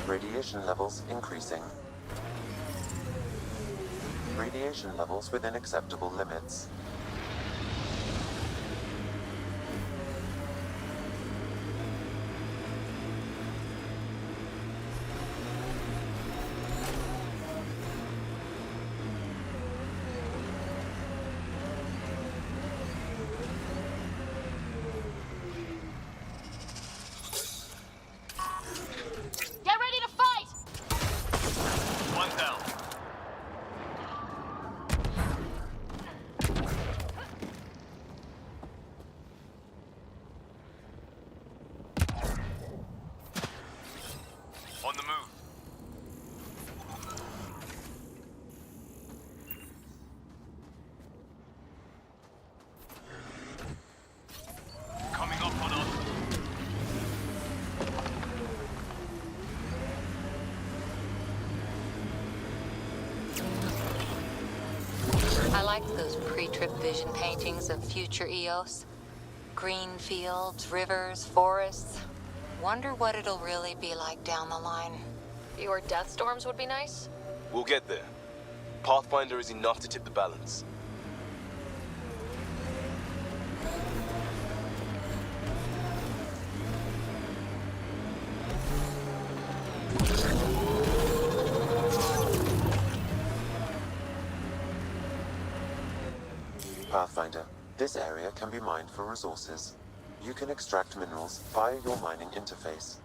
Radiation levels increasing. Radiation levels within acceptable limits. On the move. Coming up on us. I like those pre-trip vision paintings of future EOS. Green fields, rivers, forests. Wonder what it'll really be like down the line. Fewer death storms would be nice. We'll get there. Pathfinder is enough to tip the balance. Pathfinder, this area can be mined for resources. You can extract minerals via your mining interface.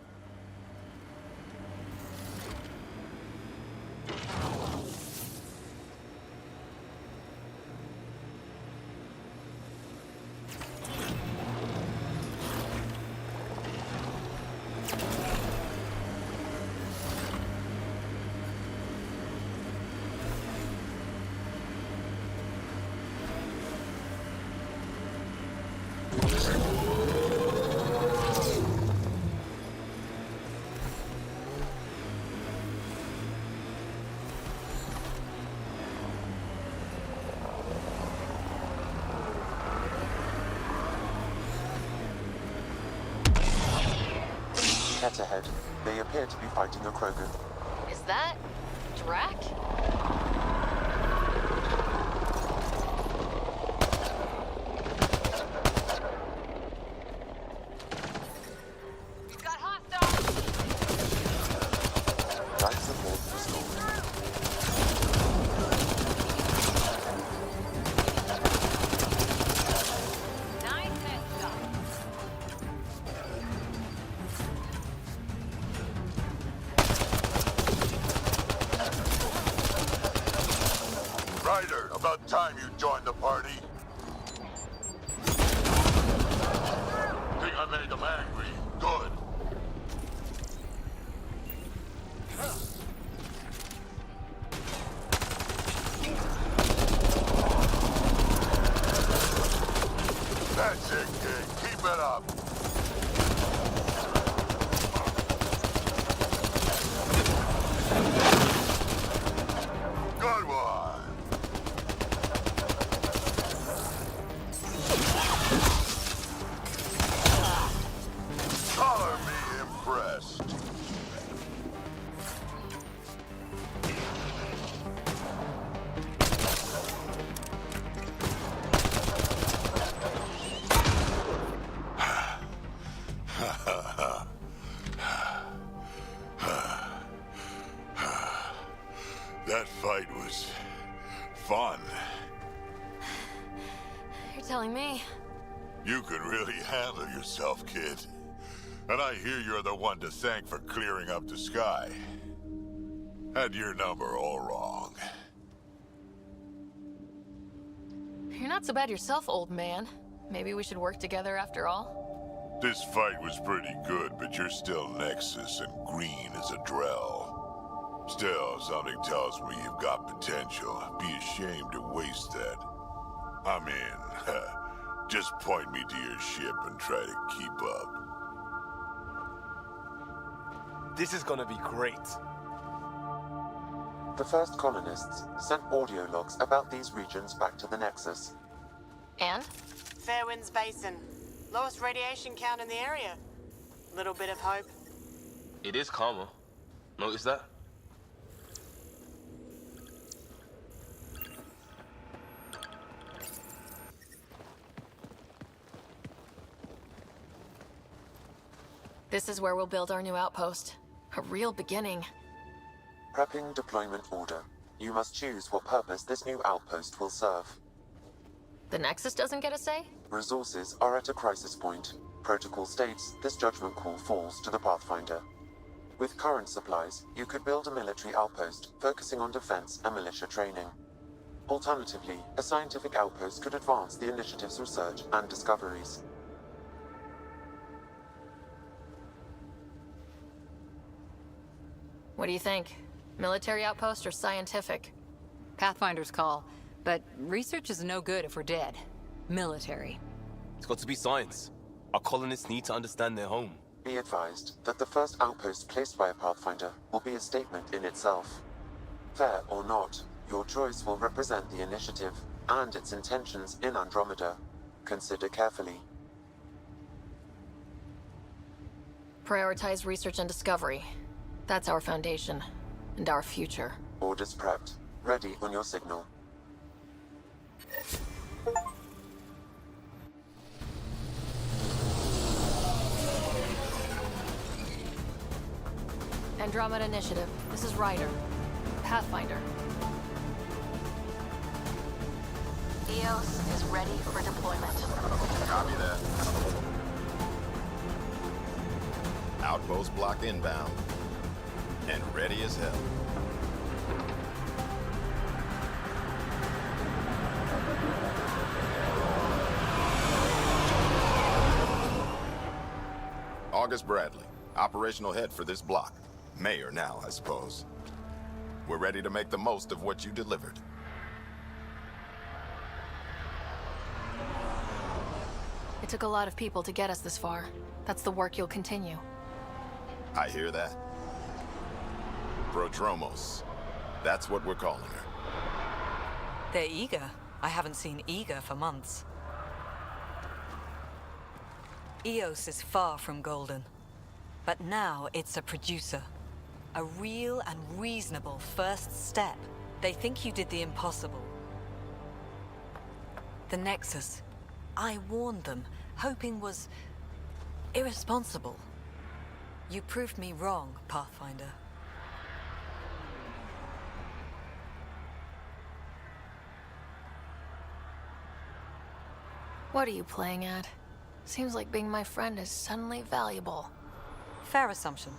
Head ahead. They appear to be fighting a Krogan. Is that Drac? We've got hostiles! Life support restored. Nice headshot. Ryder, about time you joined the party. Think I made them angry. Good. That's it, kid. Keep it up. Good one. Color me impressed. telling me. You can really handle yourself, kid. And I hear you're the one to thank for clearing up the sky. Had your number all wrong. You're not so bad yourself, old man. Maybe we should work together after all? This fight was pretty good, but you're still Nexus and green as a Drell. Still, something tells me you've got potential. Be ashamed to waste that. I mean, just point me to your ship and try to keep up. This is gonna be great. The first colonists sent audio logs about these regions back to the Nexus. And? Fairwinds Basin. Lowest radiation count in the area. Little bit of hope. It is calmer. Notice that? This is where we'll build our new outpost. A real beginning. Prepping deployment order. You must choose what purpose this new outpost will serve. The Nexus doesn't get a say? Resources are at a crisis point. Protocol states this judgment call falls to the Pathfinder. With current supplies, you could build a military outpost focusing on defense and militia training. Alternatively, a scientific outpost could advance the initiative's research and discoveries. What do you think? Military outpost or scientific? Pathfinder's call, but research is no good if we're dead. Military. It's got to be science. Our colonists need to understand their home. Be advised that the first outpost placed by a Pathfinder will be a statement in itself. Fair or not, your choice will represent the initiative and its intentions in Andromeda. Consider carefully. Prioritize research and discovery. That's our foundation, and our future. Orders prepped. Ready on your signal. Andromeda Initiative. This is Ryder. Pathfinder. EOS is ready for deployment. Copy that. Outpost block inbound. And ready as hell. August Bradley, operational head for this block. Mayor now, I suppose. We're ready to make the most of what you delivered. It took a lot of people to get us this far. That's the work you'll continue. I hear that. Prodromos. That's what we're calling her. They're eager. I haven't seen eager for months. EOS is far from golden. But now it's a producer. A real and reasonable first step. They think you did the impossible. The Nexus. I warned them, hoping was irresponsible. You proved me wrong, Pathfinder. What are you playing at? Seems like being my friend is suddenly valuable. Fair assumption.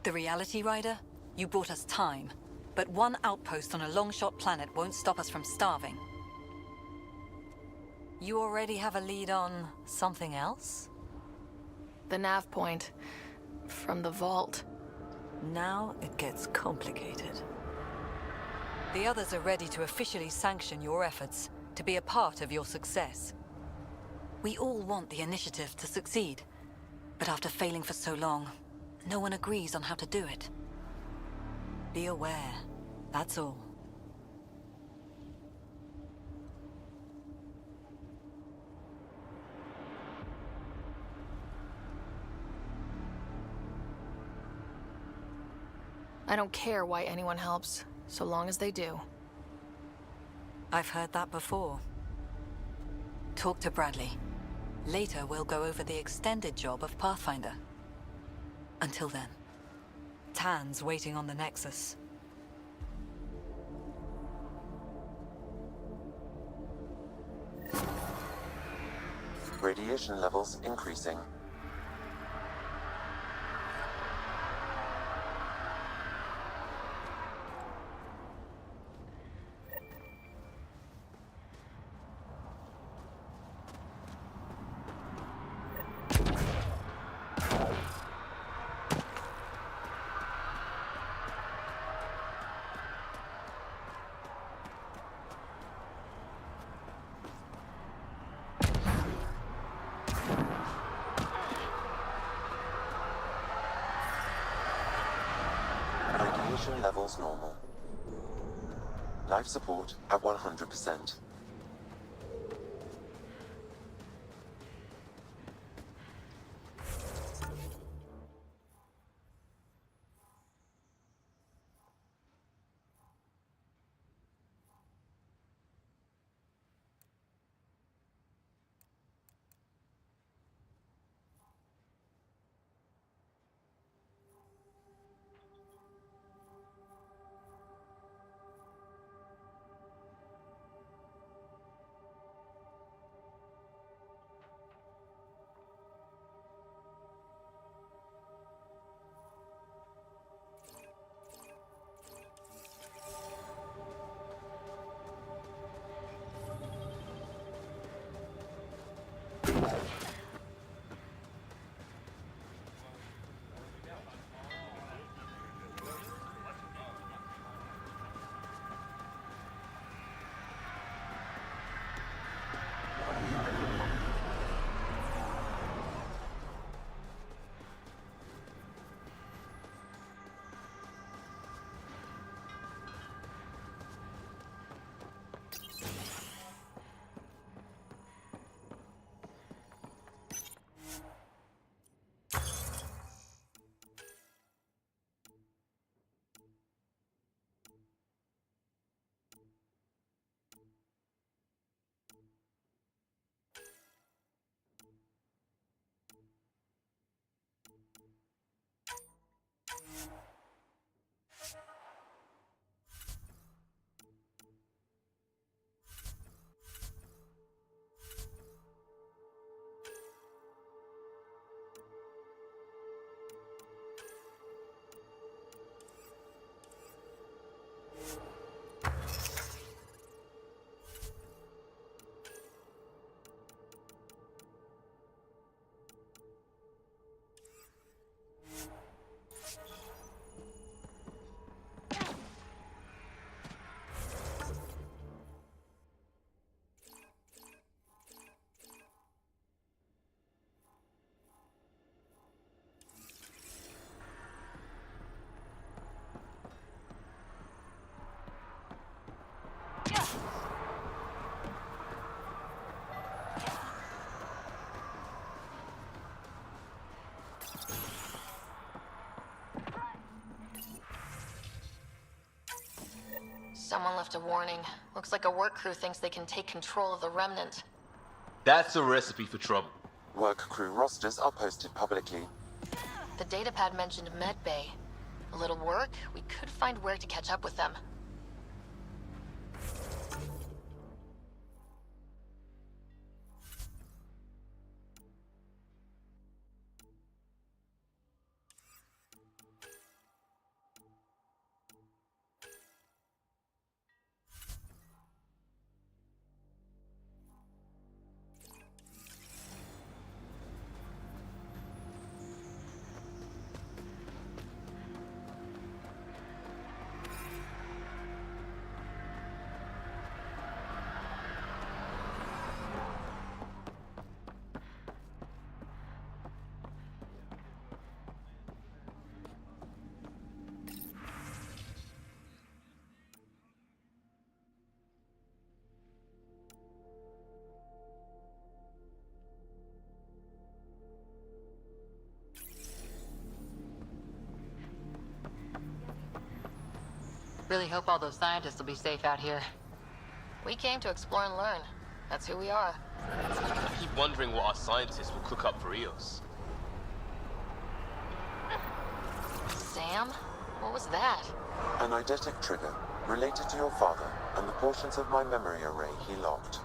The reality, Rider? You bought us time. But one outpost on a long-shot planet won't stop us from starving. You already have a lead on something else? The nav point. From the vault. Now it gets complicated. The others are ready to officially sanction your efforts, to be a part of your success. We all want the initiative to succeed, but after failing for so long, no one agrees on how to do it. Be aware, that's all. I don't care why anyone helps, so long as they do. I've heard that before. Talk to Bradley. Later, we'll go over the extended job of Pathfinder. Until then, Titans waiting on the Nexus. Radiation levels increasing. Radiation levels normal. Life support at 100%. Someone left a warning. Looks like a work crew thinks they can take control of the remnant. That's a recipe for trouble. Work crew rosters are posted publicly. The datapad mentioned medbay. A little work, we could find where to catch up with them. Really hope all those scientists will be safe out here. We came to explore and learn. That's who we are. I keep wondering what our scientists will cook up for EOS. Sam? Damn. What was that? An eidetic trigger related to your father and the portions of my memory array he locked.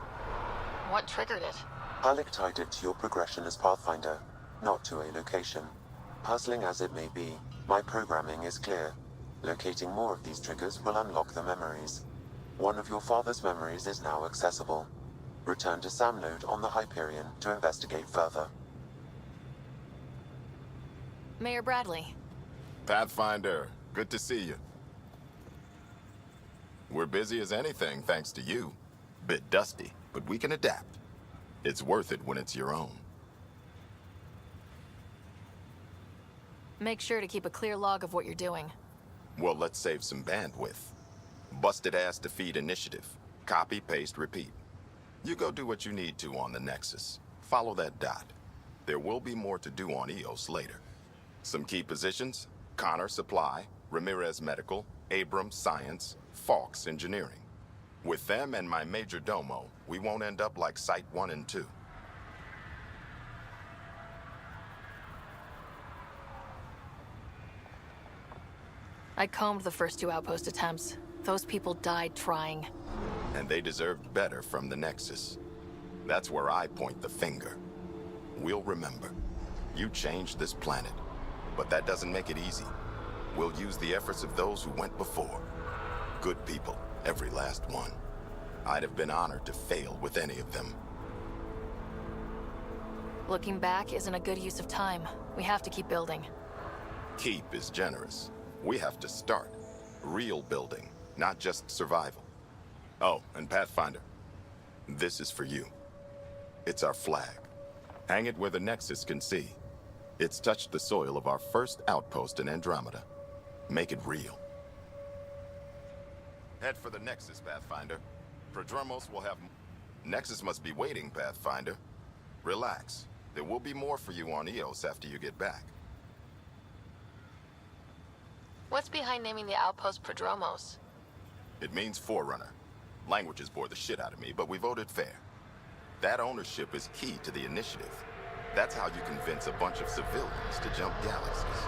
What triggered it? Alec tied it to your progression as Pathfinder, not to a location. Puzzling as it may be, my programming is clear. Locating more of these triggers will unlock the memories. One of your father's memories is now accessible. Return to SAM node on the Hyperion to investigate further. Mayor Bradley. Pathfinder, good to see you. We're busy as anything thanks to you. Bit dusty, but we can adapt. It's worth it when it's your own. Make sure to keep a clear log of what you're doing. Well, let's save some bandwidth. Busted ass to feed initiative. Copy, paste, repeat. You go do what you need to on the Nexus. Follow that dot. There will be more to do on EOS later. Some key positions: Connor Supply, Ramirez Medical, Abrams Science, Fawkes Engineering. With them and my major domo, we won't end up like Site 1 and 2. I combed the first 2 outpost attempts. Those people died trying. And they deserved better from the Nexus. That's where I point the finger. We'll remember. You changed this planet. But that doesn't make it easy. We'll use the efforts of those who went before. Good people, every last one. I'd have been honored to fail with any of them. Looking back isn't a good use of time. We have to keep building. Keep is generous. We have to start. Real building, not just survival. Oh, and Pathfinder, this is for you. It's our flag. Hang it where the Nexus can see. It's touched the soil of our first outpost in Andromeda. Make it real. Head for the Nexus, Pathfinder. Prodromos will have... Nexus must be waiting, Pathfinder. Relax. There will be more for you on EOS after you get back. What's behind naming the outpost Prodromos? It means Forerunner. Languages bore the shit out of me, but we voted fair. That ownership is key to the initiative. That's how you convince a bunch of civilians to jump galaxies.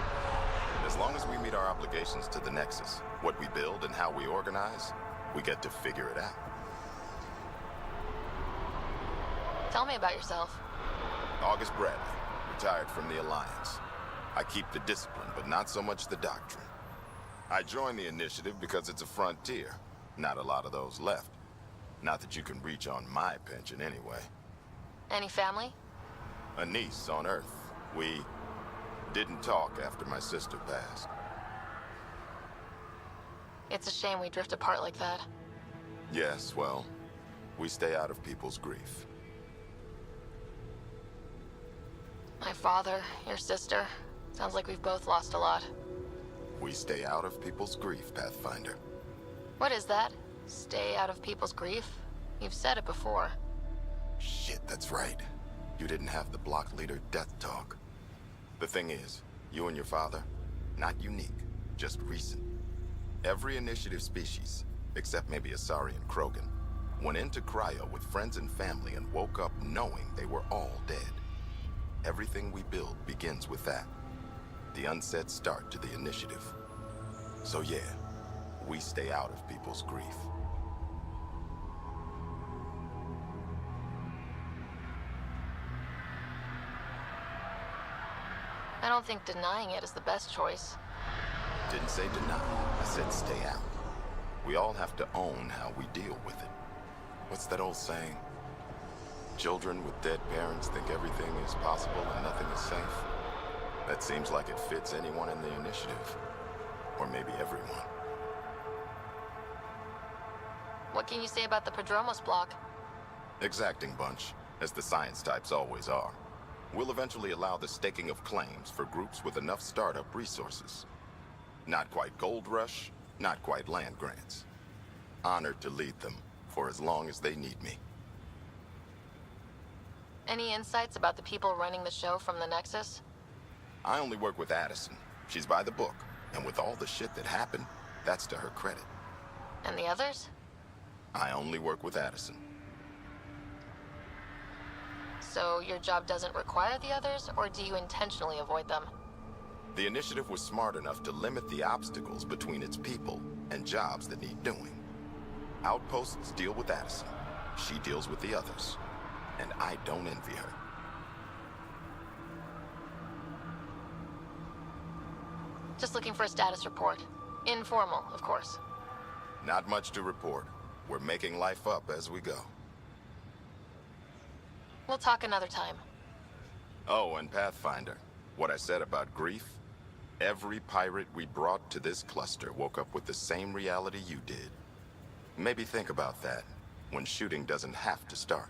As long as we meet our obligations to the Nexus, what we build and how we organize, we get to figure it out. Tell me about yourself. August Bradley, retired from the Alliance. I keep the discipline, but not so much the doctrine. I joined the initiative because it's a frontier. Not a lot of those left. Not that you can reach on my pension anyway. Any family? A niece on Earth. We didn't talk after my sister passed. It's a shame we drift apart like that. Yes, well, we stay out of people's grief. My father, your sister. Sounds like we've both lost a lot. We stay out of people's grief, Pathfinder. What is that? Stay out of people's grief? You've said it before. Shit, that's right. You didn't have the block leader death talk. The thing is, you and your father, not unique, just recent. Every initiative species, except maybe Asari and Krogan, went into cryo with friends and family and woke up knowing they were all dead. Everything we build begins with that. The unsaid start to the initiative. So yeah, we stay out of people's grief. I don't think denying it is the best choice. Didn't say deny, I said stay out. We all have to own how we deal with it. What's that old saying? Children with dead parents think everything is possible and nothing is safe. That seems like it fits anyone in the initiative. Or maybe everyone. What can you say about the Prodromos block? Exacting bunch, as the science types always are. We'll eventually allow the staking of claims for groups with enough startup resources. Not quite gold rush, not quite land grants. Honored to lead them for as long as they need me. Any insights about the people running the show from the Nexus? I only work with Addison. She's by the book, and with all the shit that happened, that's to her credit. And the others? I only work with Addison. So your job doesn't require the others, or do you intentionally avoid them? The initiative was smart enough to limit the obstacles between its people and jobs that need doing. Outposts deal with Addison. She deals with the others. And I don't envy her. Just looking for a status report. Informal, of course. Not much to report. We're making life up as we go. We'll talk another time. Oh, and Pathfinder. What I said about grief? Every pirate we brought to this cluster woke up with the same reality you did. Maybe think about that when shooting doesn't have to start.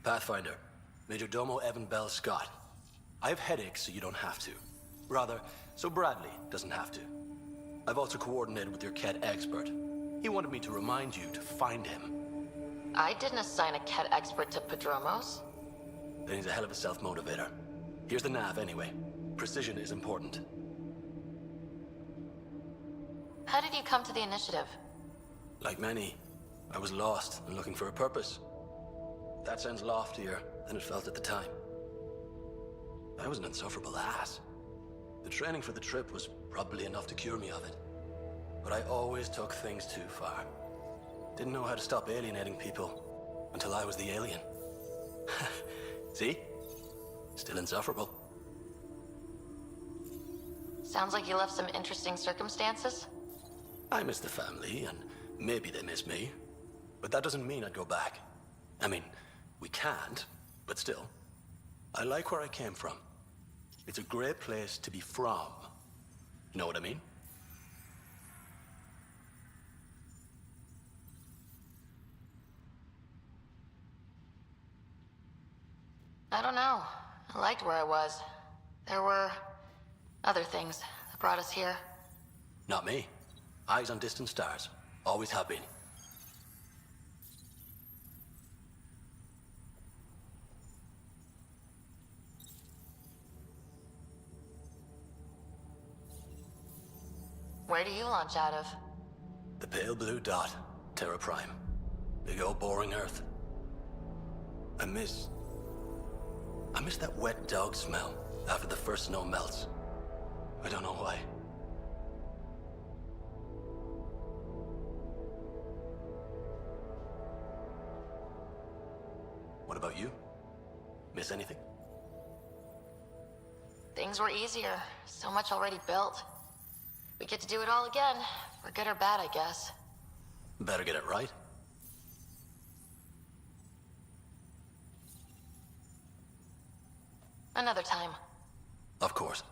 Pathfinder. Major Domo Evan Bell Scott. I have headaches, so you don't have to. Rather, so Bradley doesn't have to. I've also coordinated with your Ket expert. He wanted me to remind you to find him. I didn't assign a Ket expert to Padromos. Then he's a hell of a self-motivator. Here's the nav anyway. Precision is important. How did you come to the initiative? Like many, I was lost and looking for a purpose. That sounds loftier than it felt at the time. I was an insufferable ass. The training for the trip was probably enough to cure me of it. But I always took things too far. Didn't know how to stop alienating people until I was the alien. See? Still insufferable. Sounds like you left some interesting circumstances. I miss the family, and maybe they miss me. But that doesn't mean I'd go back. I mean, we can't, but still. I like where I came from. It's a great place to be from. You know what I mean? I don't know. I liked where I was. There were other things that brought us here. Not me. Eyes on distant stars. Always have been. Where do you launch out of? The pale blue dot. Terra Prime. Big old boring Earth. I miss that wet dog smell after the first snow melts. I don't know why. What about you? Miss anything? Things were easier. So much already built. We get to do it all again. For good or bad, I guess. Better get it right. Another time. Of course.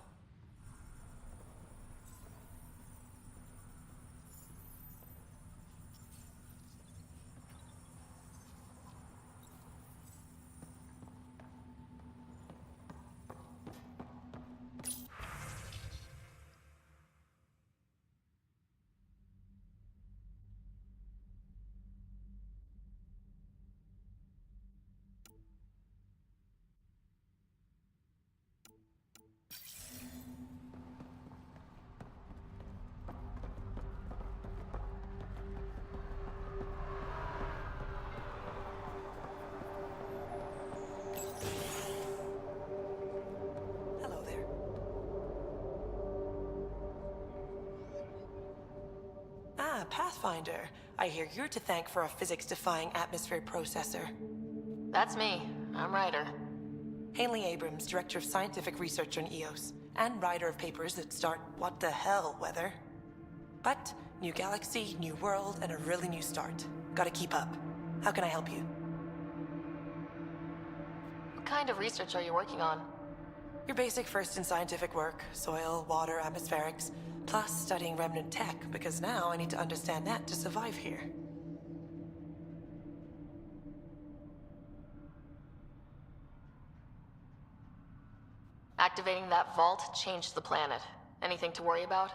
Pathfinder. I hear you're to thank for a physics-defying atmosphere processor. That's me. I'm Ryder. Haley Abrams, Director of Scientific Research on EOS, and writer of papers that start what the hell weather. But, new galaxy, new world, and a really new start. Gotta keep up. How can I help you? What kind of research are you working on? Your basic first in scientific work, soil, water, atmospherics, plus studying remnant tech, because now I need to understand that to survive here. Activating that vault changed the planet. Anything to worry about?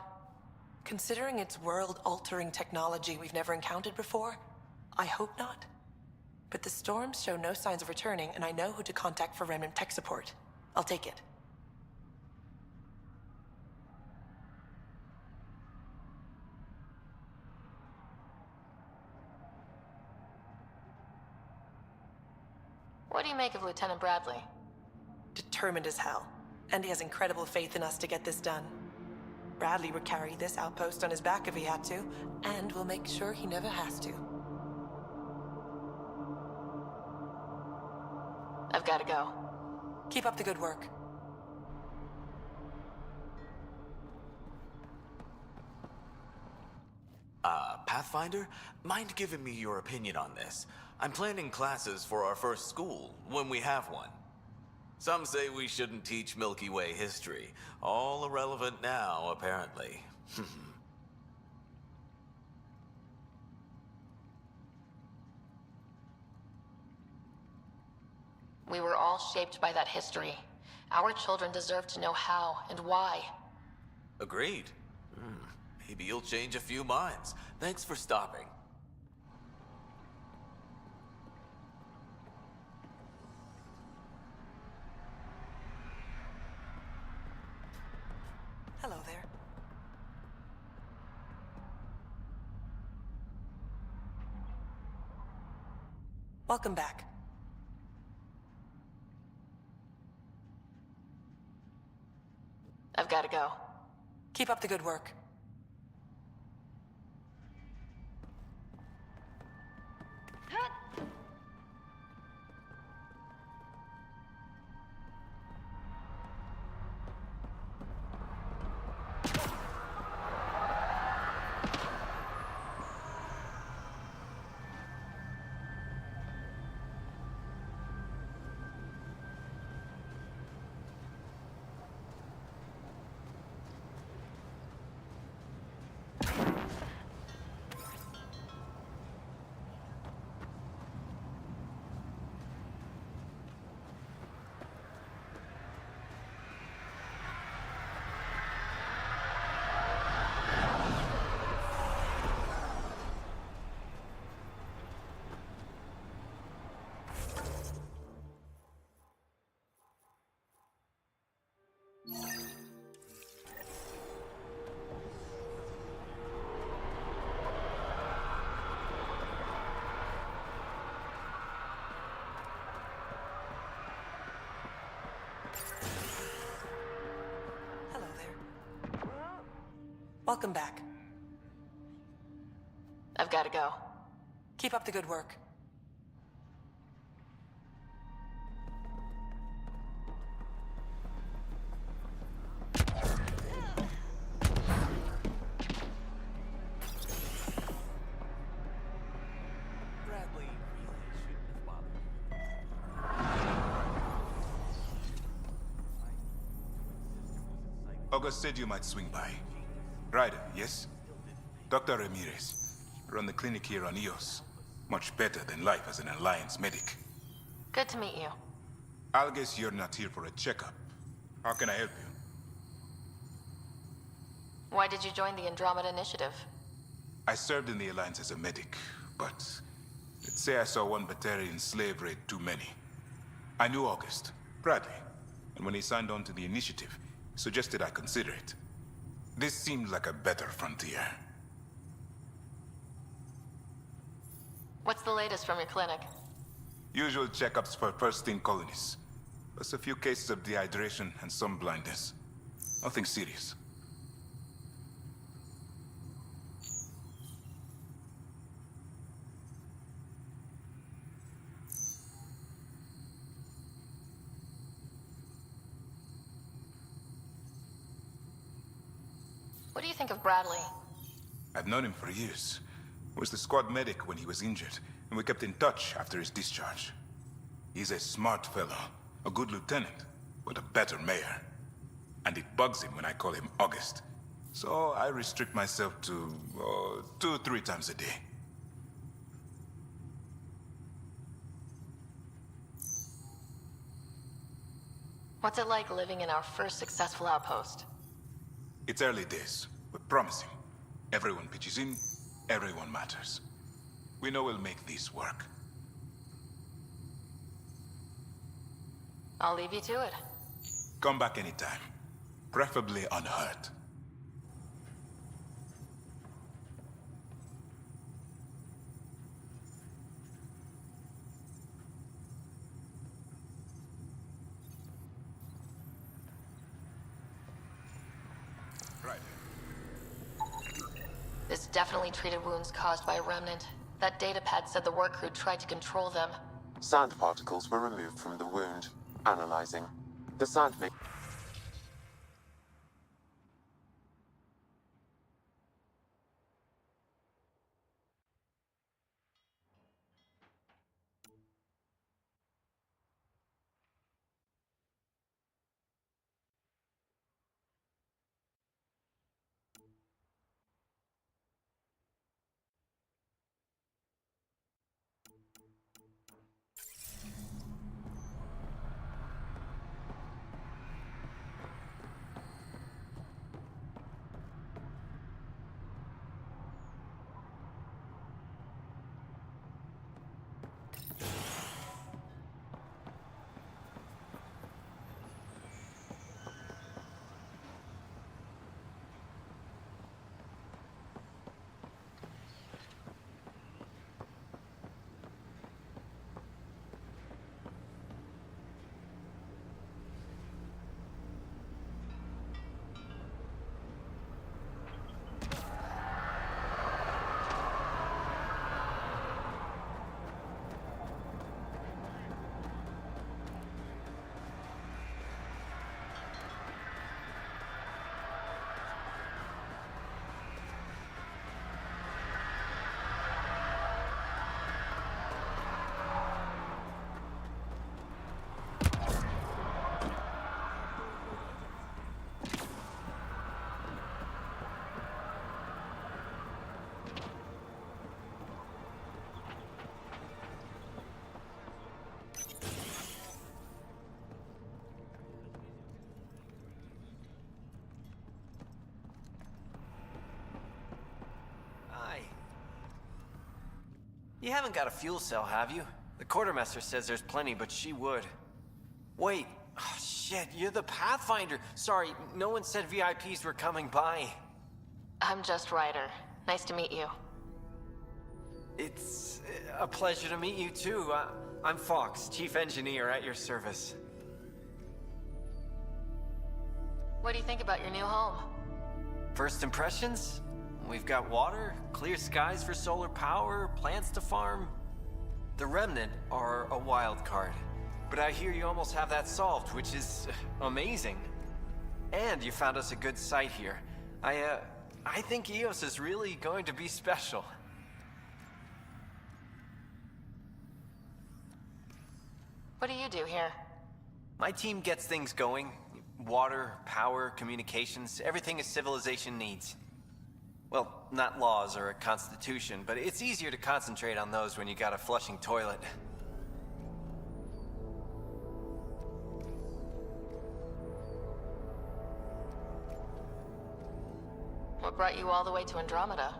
Considering it's world-altering technology we've never encountered before, I hope not. But the storms show no signs of returning, and I know who to contact for remnant tech support. I'll take it. What do you make of Lieutenant Bradley? Determined as hell. And he has incredible faith in us to get this done. Bradley would carry this outpost on his back if he had to, and we'll make sure he never has to. I've got to go. Keep up the good work. Pathfinder? Mind giving me your opinion on this? I'm planning classes for our first school, when we have one. Some say we shouldn't teach Milky Way history. All irrelevant now, apparently. We were all shaped by that history. Our children deserve to know how and why. Agreed. Maybe you'll change a few minds. Thanks for stopping. Hello there. Welcome back. I've got to go. Keep up the good work. Hello there. Welcome back. I've got to go. Keep up the good work. August said you might swing by. Ryder, yes? Dr. Ramirez. Run the clinic here on EOS. Much better than life as an Alliance medic. Good to meet you. I'll guess you're not here for a checkup. How can I help you? Why did you join the Andromeda Initiative? I served in the Alliance as a medic, but let's say I saw one Batarian slave raid too many. I knew August, Bradley, and when he signed on to the Initiative, he suggested I consider it. This seemed like a better frontier. What's the latest from your clinic? Usual checkups for first-in colonists. Plus a few cases of dehydration and some blindness. Nothing serious. What do you think of Bradley? I've known him for years. Was the squad medic when he was injured, and we kept in touch after his discharge. He's a smart fellow, a good lieutenant, but a better mayor. And it bugs him when I call him August. So I restrict myself to 2-3 times a day. What's it like living in our first successful outpost? It's early days, but promising. Everyone pitches in, everyone matters. We know we'll make this work. I'll leave you to it. Come back anytime. Preferably unhurt. Right. This definitely treated wounds caused by a remnant. That datapad said the work crew tried to control them. Sand particles were removed from the wound. Analyzing. The sand may... You haven't got a fuel cell, have you? The quartermaster says there's plenty, but she would. Wait. Oh, shit, you're the Pathfinder. Sorry, no one said VIPs were coming by. I'm just Ryder. Nice to meet you. It's a pleasure to meet you, too. I'm Fox, Chief Engineer at your service. What do you think about your new home? First impressions? We've got water, clear skies for solar power, plants to farm. The Remnant are a wild card. But I hear you almost have that solved, which is amazing. And you found us a good site here. I think EOS is really going to be special. What do you do here? My team gets things going. Water, power, communications, everything a civilization needs. Well, not laws or a constitution, but it's easier to concentrate on those when you got a flushing toilet. What brought you all the way to Andromeda?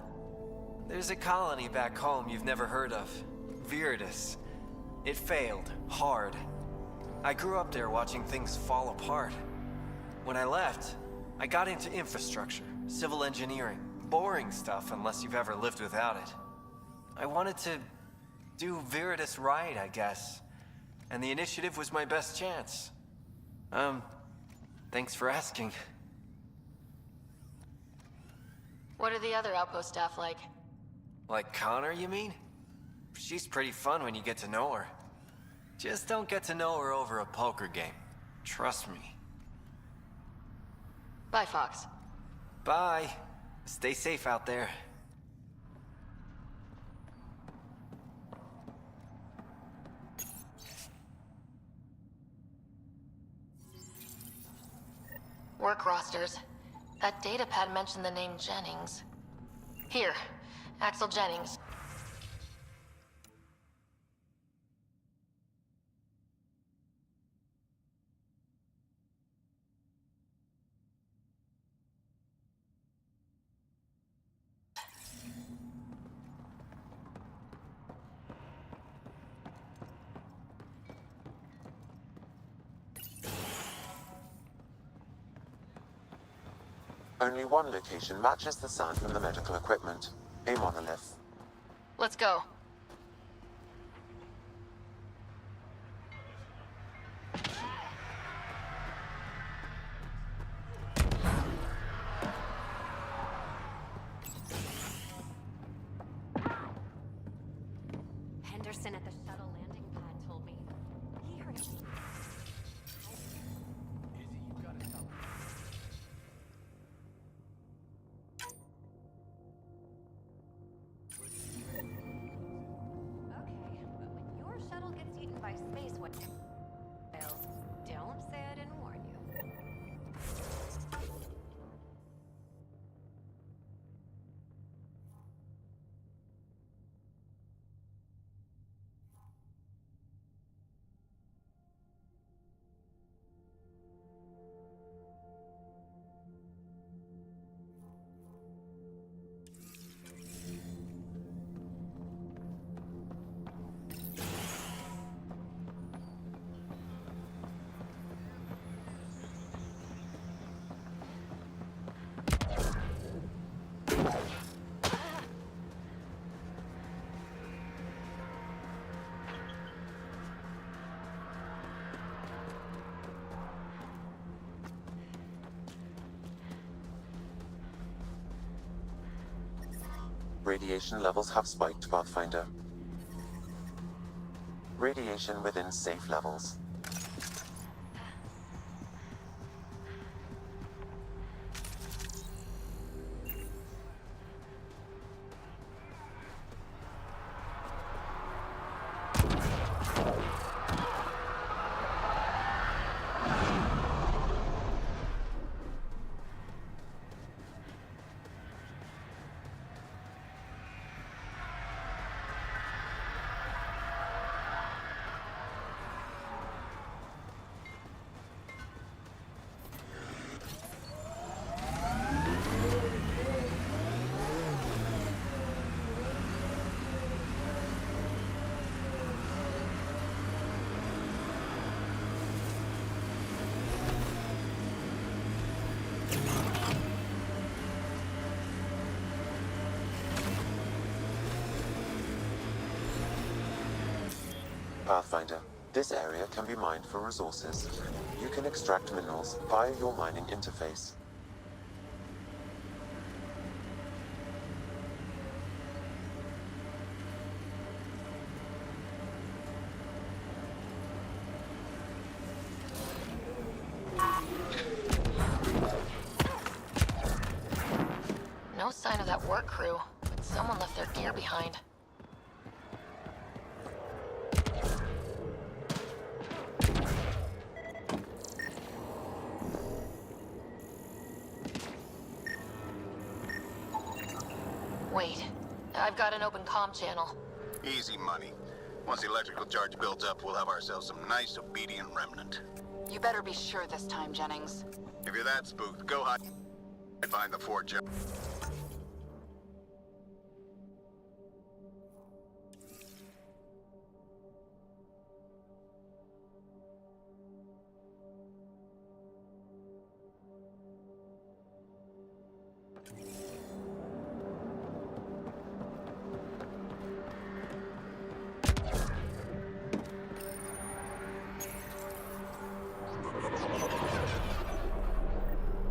There's a colony back home you've never heard of. Viridis. It failed, hard. I grew up there watching things fall apart. When I left, I got into infrastructure, civil engineering. Boring stuff unless you've ever lived without it. I wanted to do Viridis right, I guess. And the initiative was my best chance. Thanks for asking. What are the other outpost staff like? Like Connor, you mean? She's pretty fun when you get to know her. Just don't get to know her over a poker game. Trust me. Bye, Fox. Bye. Stay safe out there. Work rosters. That datapad mentioned the name Jennings. Here, Axel Jennings. Only one location matches the sound from the medical equipment, a monolith. Let's go. Henderson at the shuttle landing pad told me. He heard it. Okay, but when your shuttle gets eaten by space whales, don't say I didn't warn you. Radiation levels have spiked, Pathfinder. Radiation within safe levels. Pathfinder, this area can be mined for resources. You can extract minerals via your mining interface. No sign of that work crew, but someone left their gear behind. Wait, I've got an open comm channel. Easy money. Once the electrical charge builds up, we'll have ourselves some nice obedient remnant. You better be sure this time, Jennings. If you're that spooked, go hide behind the fort, Jeff.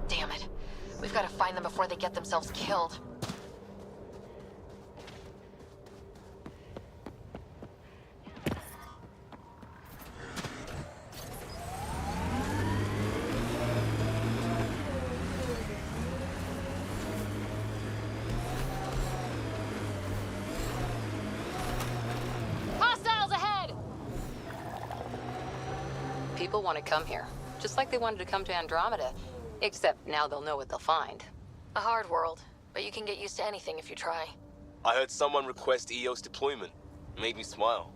Damn it. We've got to find them before they get themselves killed. Hostiles ahead! People want to come here, just like they wanted to come to Andromeda. Except now they'll know what they'll find. A hard world, but you can get used to anything if you try. I heard someone request EOS deployment. Made me smile.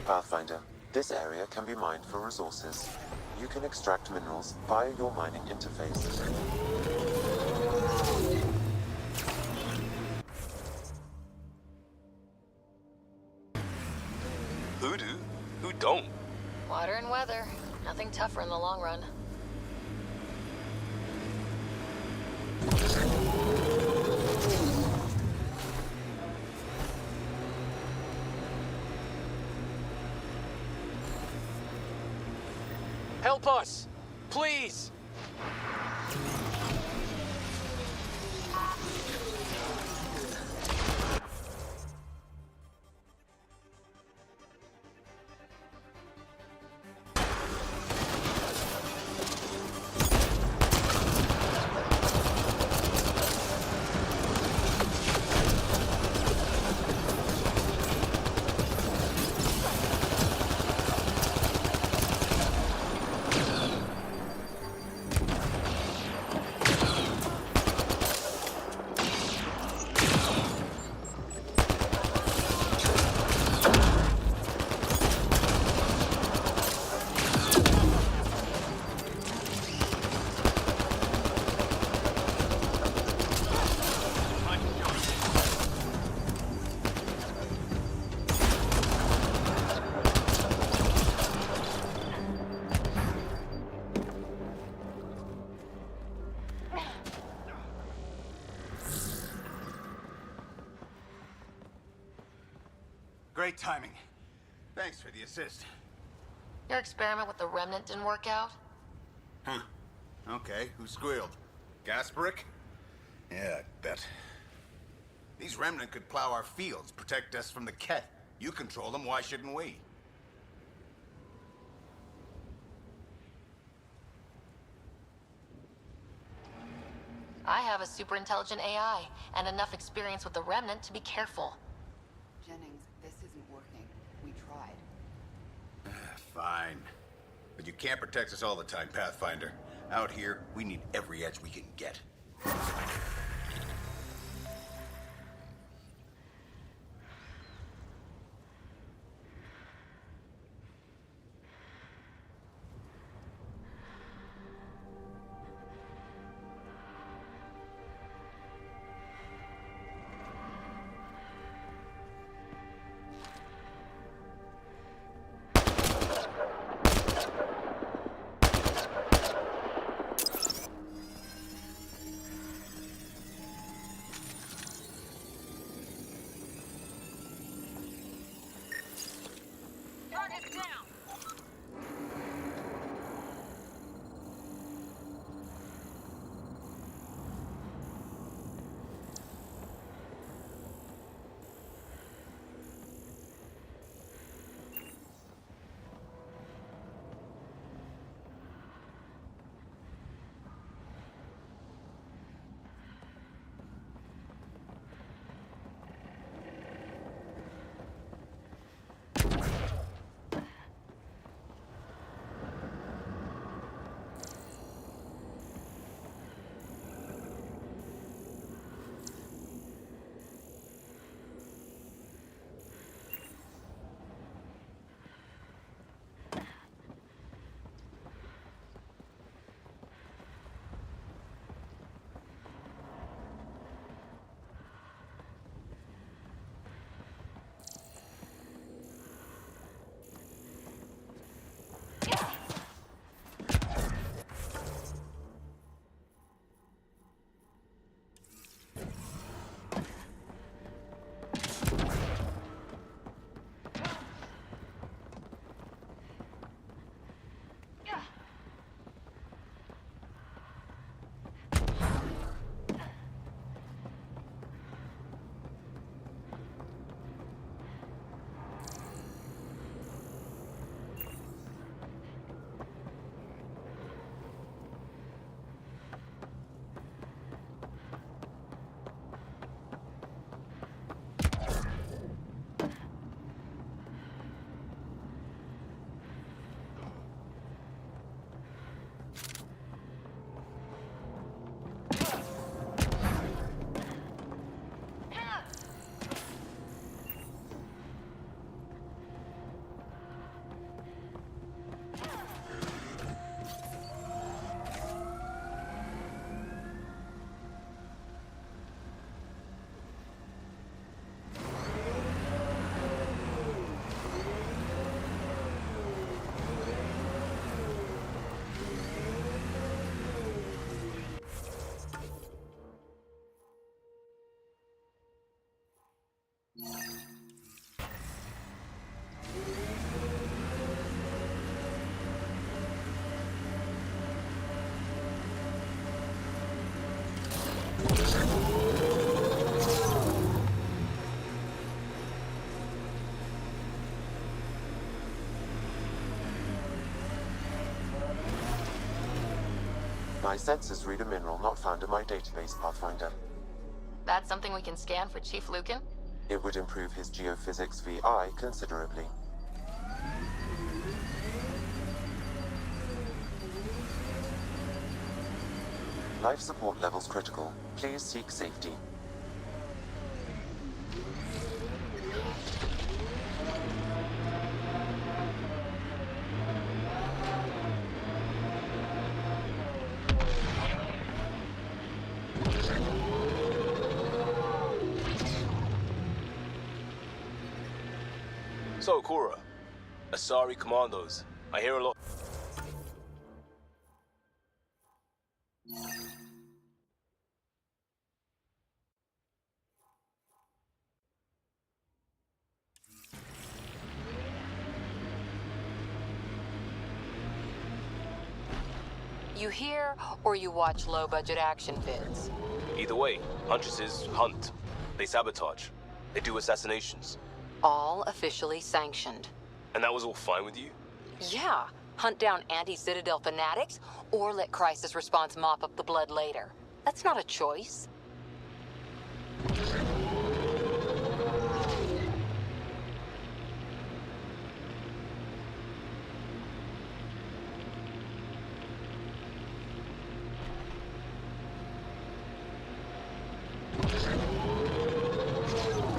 Pathfinder, this area can be mined for resources. You can extract minerals via your mining interface. Who do? Who don't? Water and weather. Nothing tougher in the long run. Help us! Please! Great timing. Thanks for the assist. Your experiment with the remnant didn't work out? Huh. Okay, who squealed? Gasbrick? Yeah, I bet. These remnant could plow our fields, protect us from the Ket. You control them, why shouldn't we? I have a super intelligent AI, and enough experience with the remnant to be careful. Jennings, this isn't working. We tried. Fine. But you can't protect us all the time, Pathfinder. Out here, we need every edge we can get. My sensors read a mineral not found in my database, Pathfinder. That's something we can scan for Chief Lucan? It would improve his geophysics VI considerably. Life support levels critical. Please seek safety. So, Cora, Asari Commandos. I hear a lot. You hear or you watch low-budget action vids? Either way, Huntresses hunt. They sabotage. They do assassinations. All officially sanctioned. And that was all fine with you? Yeah. Hunt down anti-Citadel fanatics, or let crisis response mop up the blood later. That's not a choice.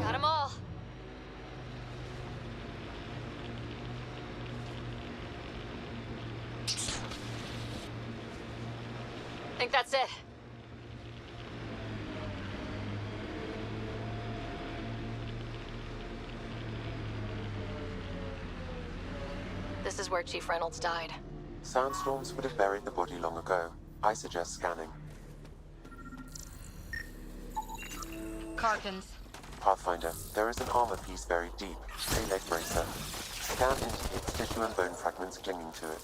Got 'em all. Think that's it. This is where Chief Reynolds died. Sandstorms would have buried the body long ago. I suggest scanning. Karkins. Pathfinder, there is an armor piece buried deep. A leg bracer. Scan indicates tissue and bone fragments clinging to it.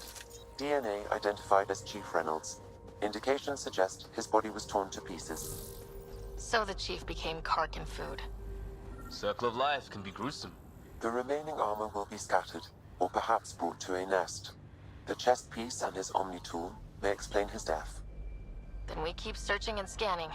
DNA identified as Chief Reynolds. Indications suggest his body was torn to pieces. So the Chief became Karkin food. Circle of life can be gruesome. The remaining armor will be scattered, or perhaps brought to a nest. The chest piece and his Omni tool may explain his death. Then we keep searching and scanning.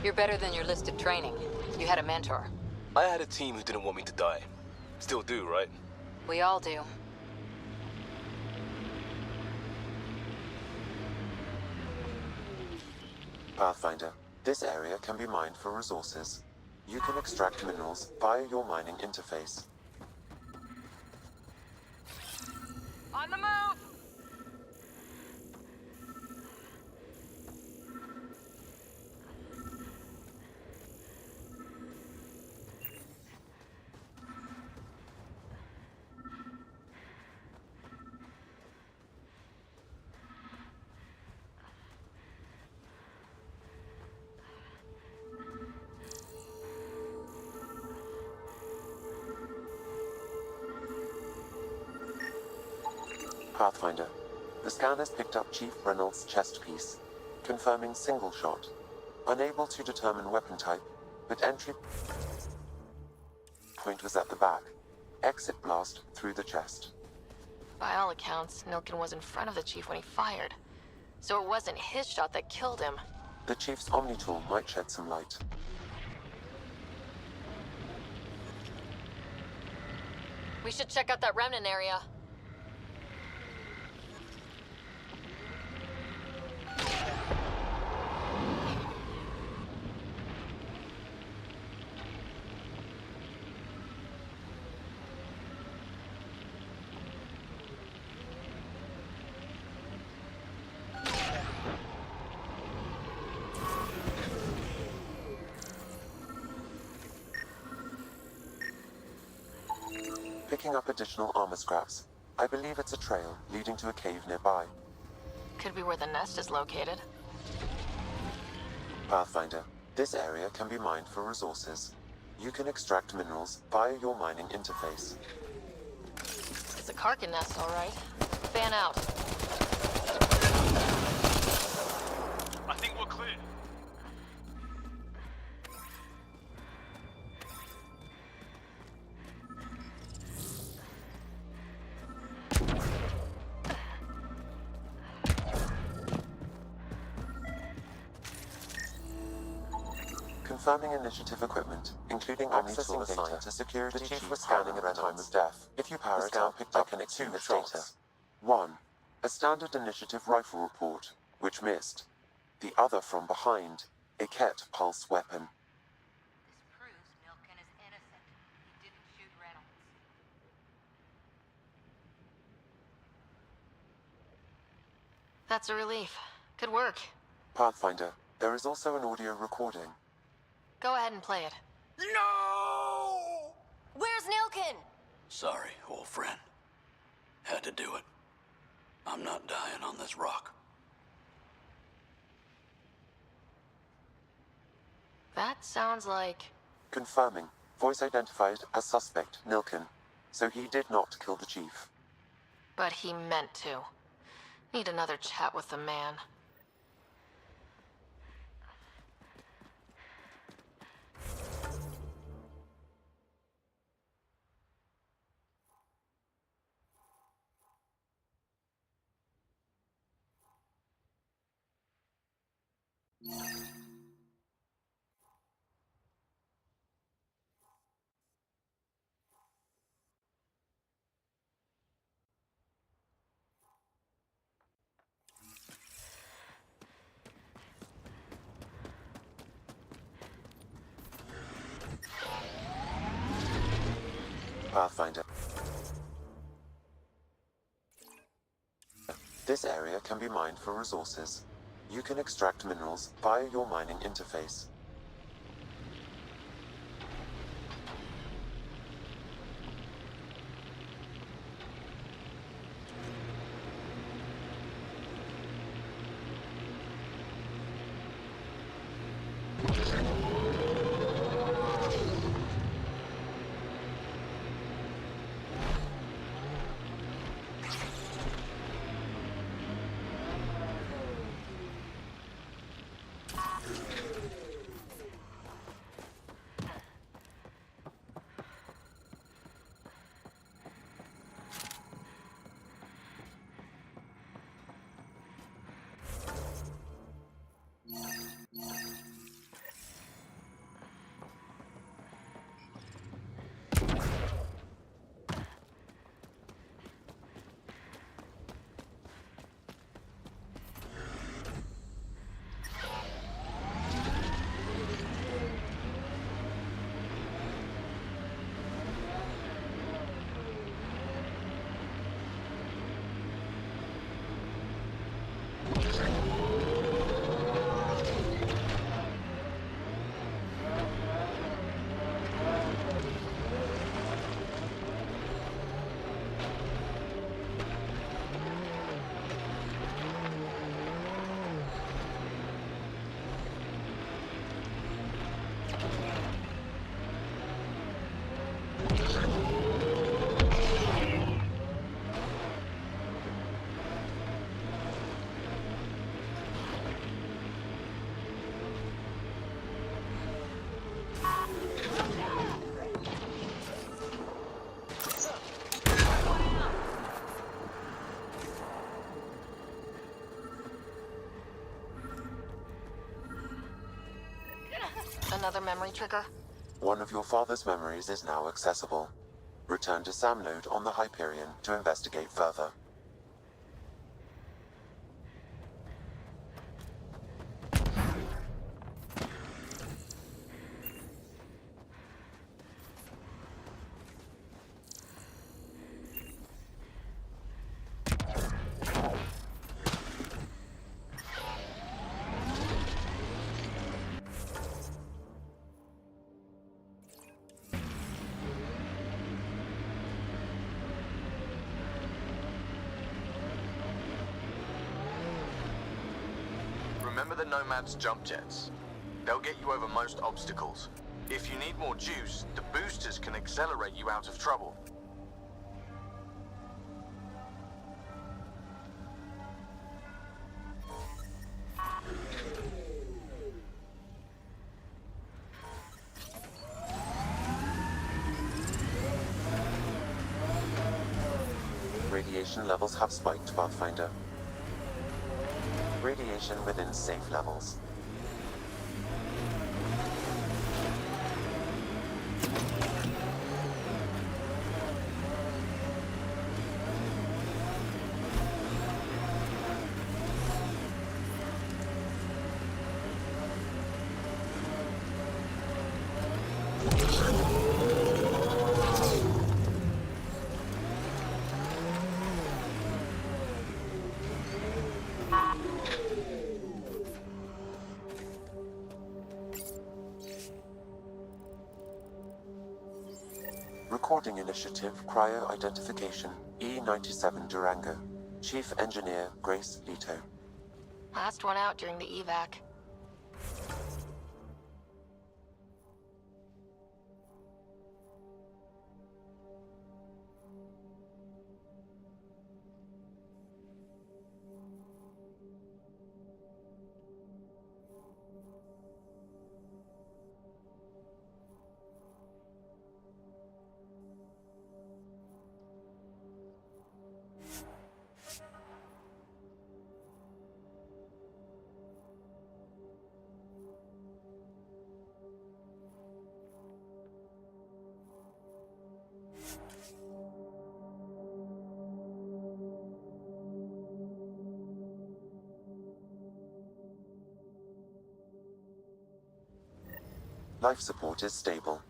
You're better than your list of training. You had a mentor. I had a team who didn't want me to die. Still do, right? We all do. Pathfinder, this area can be mined for resources. You can extract minerals via your mining interface. On the move! Pathfinder, the scanners picked up Chief Reynolds' chest piece, confirming single shot. Unable to determine weapon type, but entry point was at the back. Exit blast through the chest. By all accounts, Nilkin was in front of the Chief when he fired. So it wasn't his shot that killed him. The Chief's Omni tool might shed some light. We should check out that remnant area. Picking up additional armor scraps. I believe it's a trail leading to a cave nearby. Could be where the nest is located. Pathfinder, this area can be mined for resources. You can extract minerals via your mining interface. It's a Karkin nest, all right. Fan out. I think we're clear. Confirming initiative equipment, including accessing data to security. The chief was scanning at the time of death. If you power it up, picked up two data. 1. A standard initiative rifle report, which missed. The other from behind, a Ket pulse weapon. This proves Nilken is innocent. He didn't shoot Reynolds. That's a relief. Good work. Pathfinder, there is also an audio recording. Go ahead and play it. No! Where's Nilken? Sorry, old friend. Had to do it. I'm not dying on this rock. That sounds like... Confirming. Voice identified as suspect, Nilken. So he did not kill the chief. But he meant to. Need another chat with the man. Pathfinder. This area can be mined for resources. You can extract minerals via your mining interface. Another memory trigger? One of your father's memories is now accessible. Return to Sam Node on the Hyperion to investigate further. Remember the Nomad's jump jets? They'll get you over most obstacles. If you need more juice, the boosters can accelerate you out of trouble. radiation levels have spiked, Pathfinder. Radiation within safe levels. Recording Initiative Cryo Identification E97 Durango. Chief Engineer Grace Leto. Last one out during the evac. Life support is stable.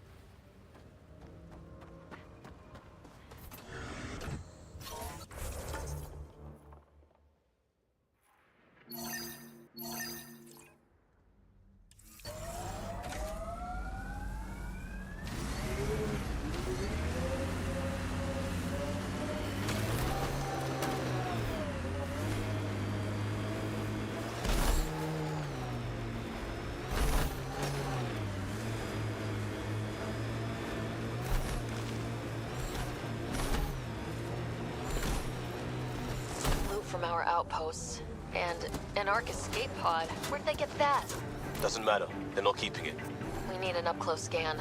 From our outposts. And an Ark escape pod. Where'd they get that? Doesn't matter. They're not keeping it. We need an up-close scan.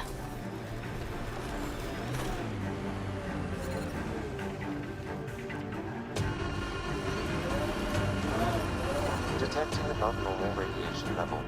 Detecting an abnormal radiation level.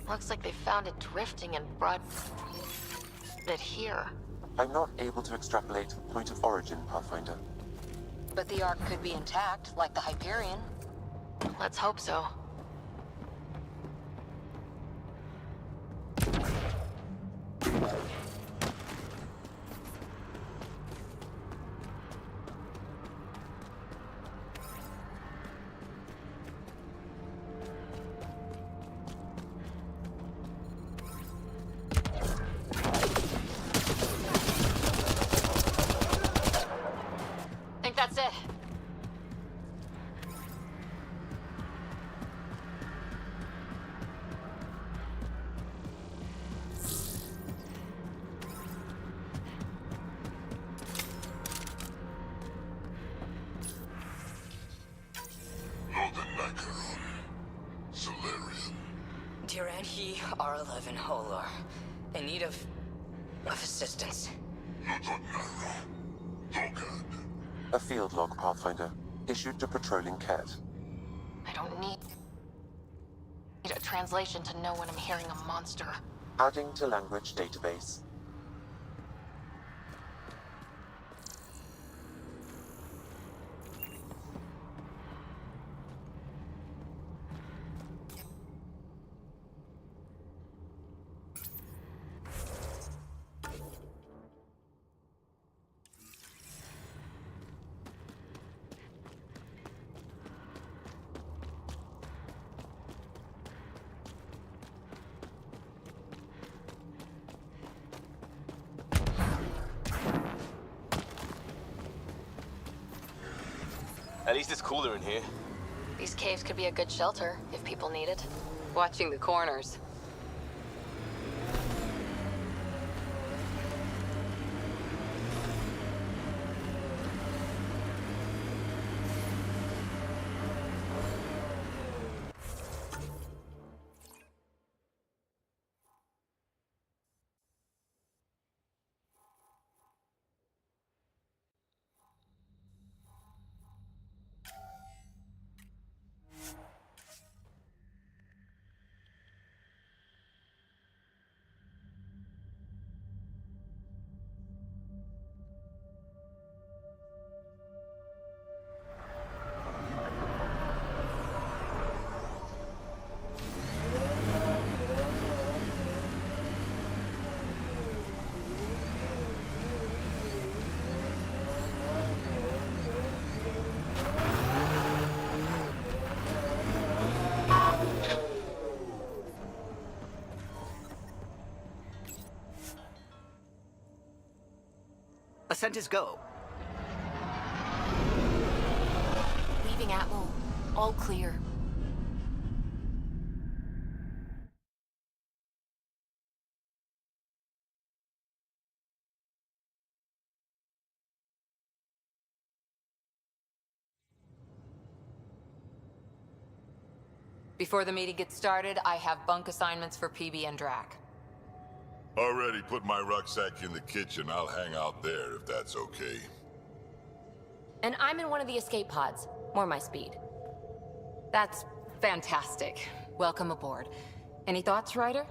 Looks like they found it drifting and brought it here. I'm not able to extrapolate point of origin, Pathfinder. But the Ark could be intact, like the Hyperion. Let's hope so. alive in hull are in need of assistance. A field log, Pathfinder, issued to patrolling Ket. I don't need a translation to know when I'm hearing a monster. Adding to language database. At least it's cooler in here. These caves could be a good shelter if people need it. Watching the corners. Ascent is go. Leaving Atmo. All clear. Before the meeting gets started, I have bunk assignments for PB and Drac. Already put my rucksack in the kitchen. I'll hang out there if that's okay. And I'm in one of the escape pods. More my speed. That's fantastic. Welcome aboard. Any thoughts, Ryder?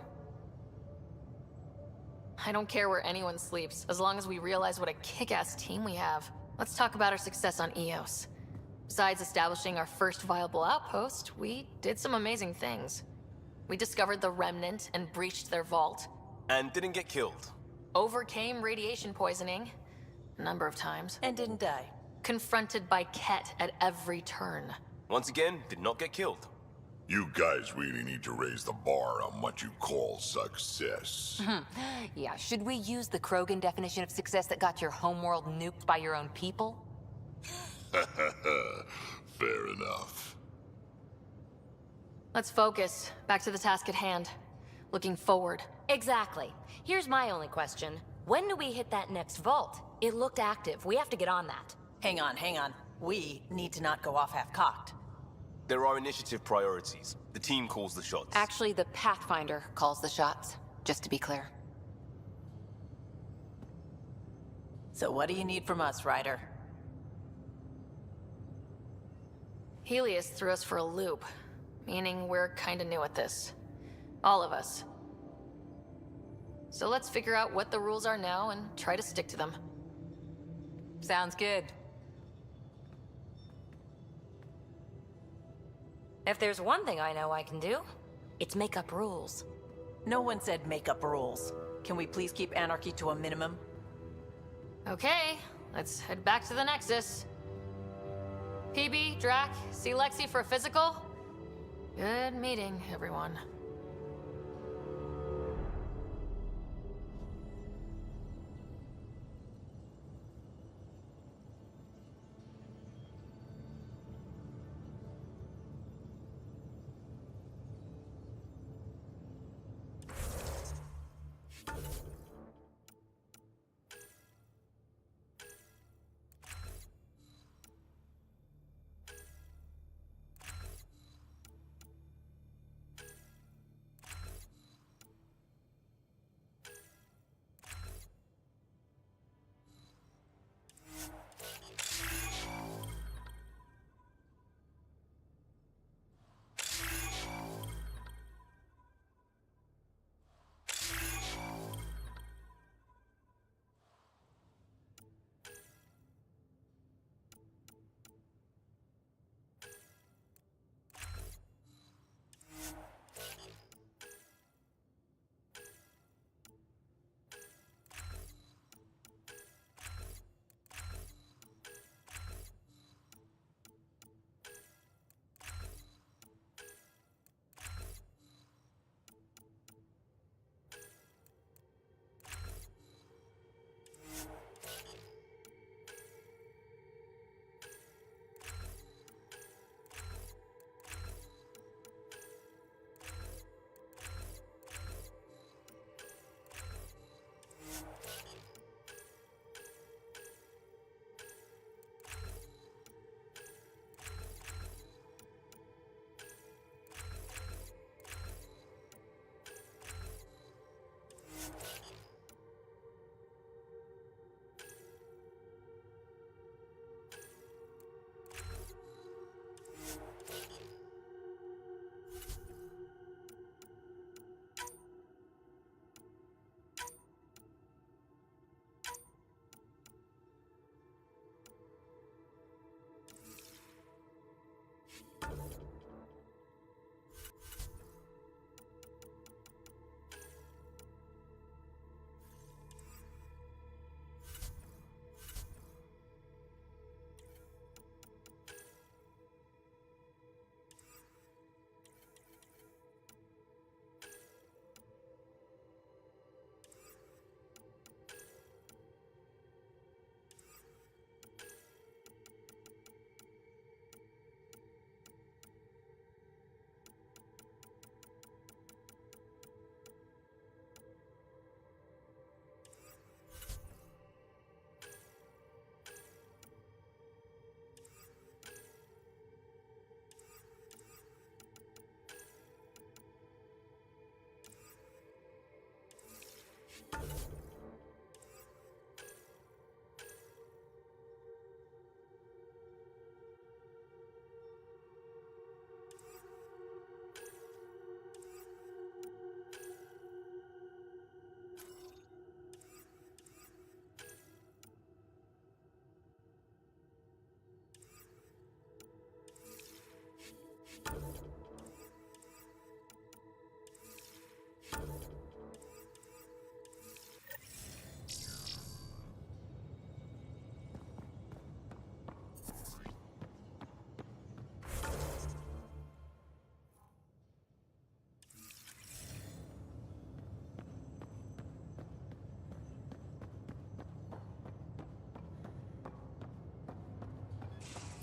I don't care where anyone sleeps, as long as we realize what a kick-ass team we have. Let's talk about our success on EOS. Besides establishing our first viable outpost, we did some amazing things. We discovered the Remnant and breached their vault. And didn't get killed. Overcame radiation poisoning a number of times. And didn't die. Confronted by Ket at every turn. Once again, did not get killed. You guys really need to raise the bar on what you call success. Yeah, should we use the Krogan definition of success that got your homeworld nuked by your own people? Fair enough. Let's focus. Back to the task at hand. Looking forward. Exactly. Here's my only question. When do we hit that next vault? It looked active. We have to get on that. Hang on, hang on. We need to not go off half-cocked. There are initiative priorities. The team calls the shots. Actually, the Pathfinder calls the shots, just to be clear. So what do you need from us, Ryder? Helios threw us for a loop, meaning we're kinda new at this. All of us. So let's figure out what the rules are now and try to stick to them. Sounds good. If there's one thing I know I can do, it's make up rules. No one said make up rules. Can we please keep anarchy to a minimum? Okay, let's head back to the Nexus. PB, Drac, see Lexi for a physical? Good meeting, everyone.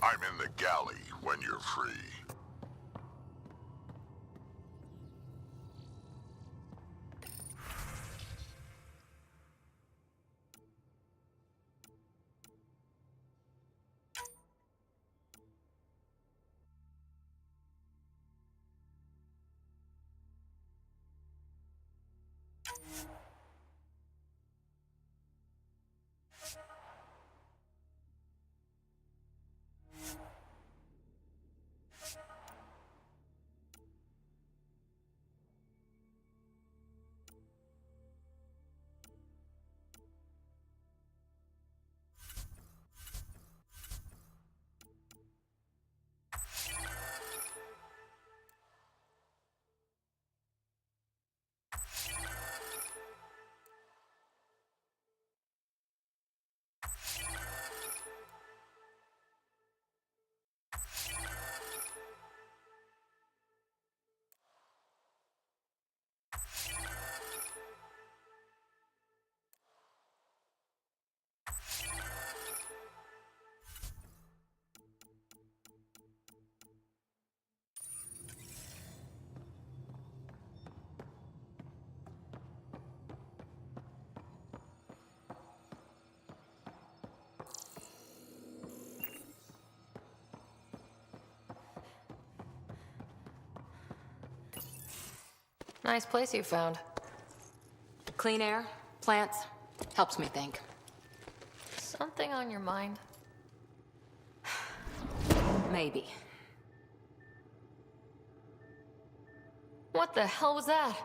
I'm in the galley when you're free. Nice place you found. Clean air, plants, helps me think. Something on your mind? Maybe. What the hell was that?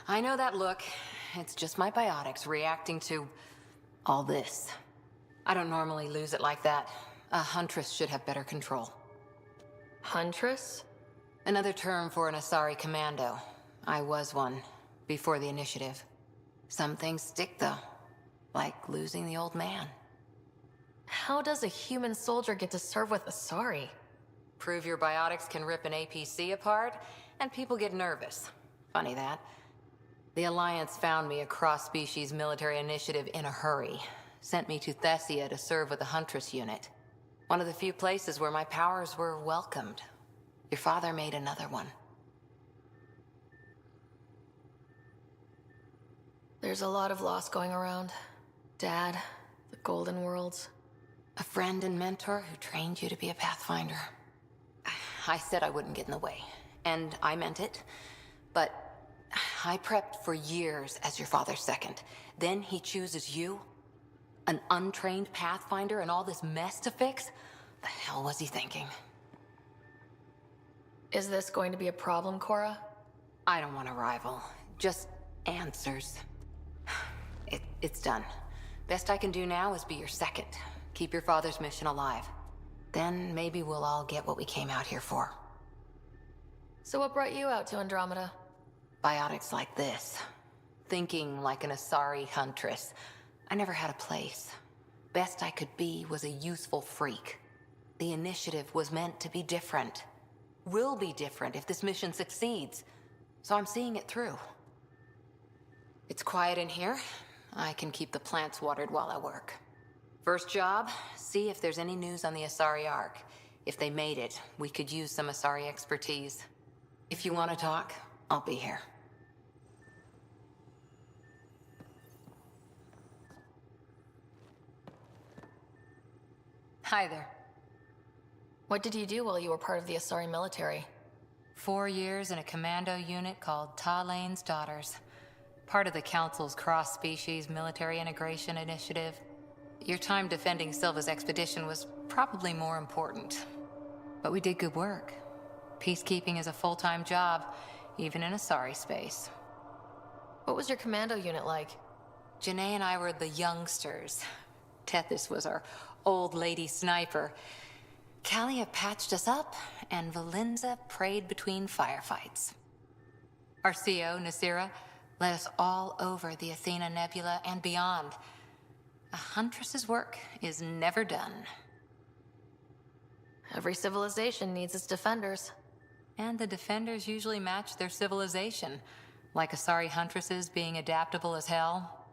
I know that look. It's just my biotics reacting to all this. I don't normally lose it like that. A huntress should have better control. Huntress? Another term for an Asari commando. I was one, before the initiative. Some things stick, though. Like losing the old man. How does a human soldier get to serve with Asari? Prove your biotics can rip an APC apart, and people get nervous. Funny that. The Alliance found me a cross-species military initiative in a hurry. Sent me to Thessia to serve with the Huntress unit. One of the few places where my powers were welcomed. Your father made another one. There's a lot of loss going around. Dad, the Golden Worlds. A friend and mentor who trained you to be a Pathfinder. I said I wouldn't get in the way, and I meant it. But I prepped for years as your father's second. Then he chooses you? An untrained Pathfinder and all this mess to fix? The hell was he thinking? Is this going to be a problem, Cora? I don't want a rival. Just answers. It's done. Best I can do now is be your second. Keep your father's mission alive. Then maybe we'll all get what we came out here for. So what brought you out to Andromeda? Biotics like this. Thinking like an Asari huntress. I never had a place. Best I could be was a useful freak. The initiative was meant to be different. Will be different if this mission succeeds. So I'm seeing it through. It's quiet in here. I can keep the plants watered while I work. First job, see if there's any news on the Asari Ark. If they made it, we could use some Asari expertise. If you want to talk, I'll be here. Hi there. What did you do while you were part of the Asari military? 4 years in a commando unit called Talane's Daughters. Part of the Council's cross-species military integration initiative. Your time defending Silva's expedition was probably more important. But we did good work. Peacekeeping is a full-time job, even in Asari space. What was your commando unit like? Janae and I were the youngsters. Tethys was our old lady sniper. Kalia patched us up, and Valenza prayed between firefights. Our CO, Nasira, led us all over the Athena Nebula and beyond. A huntress's work is never done. Every civilization needs its defenders. And the defenders usually match their civilization, like Asari huntresses being adaptable as hell.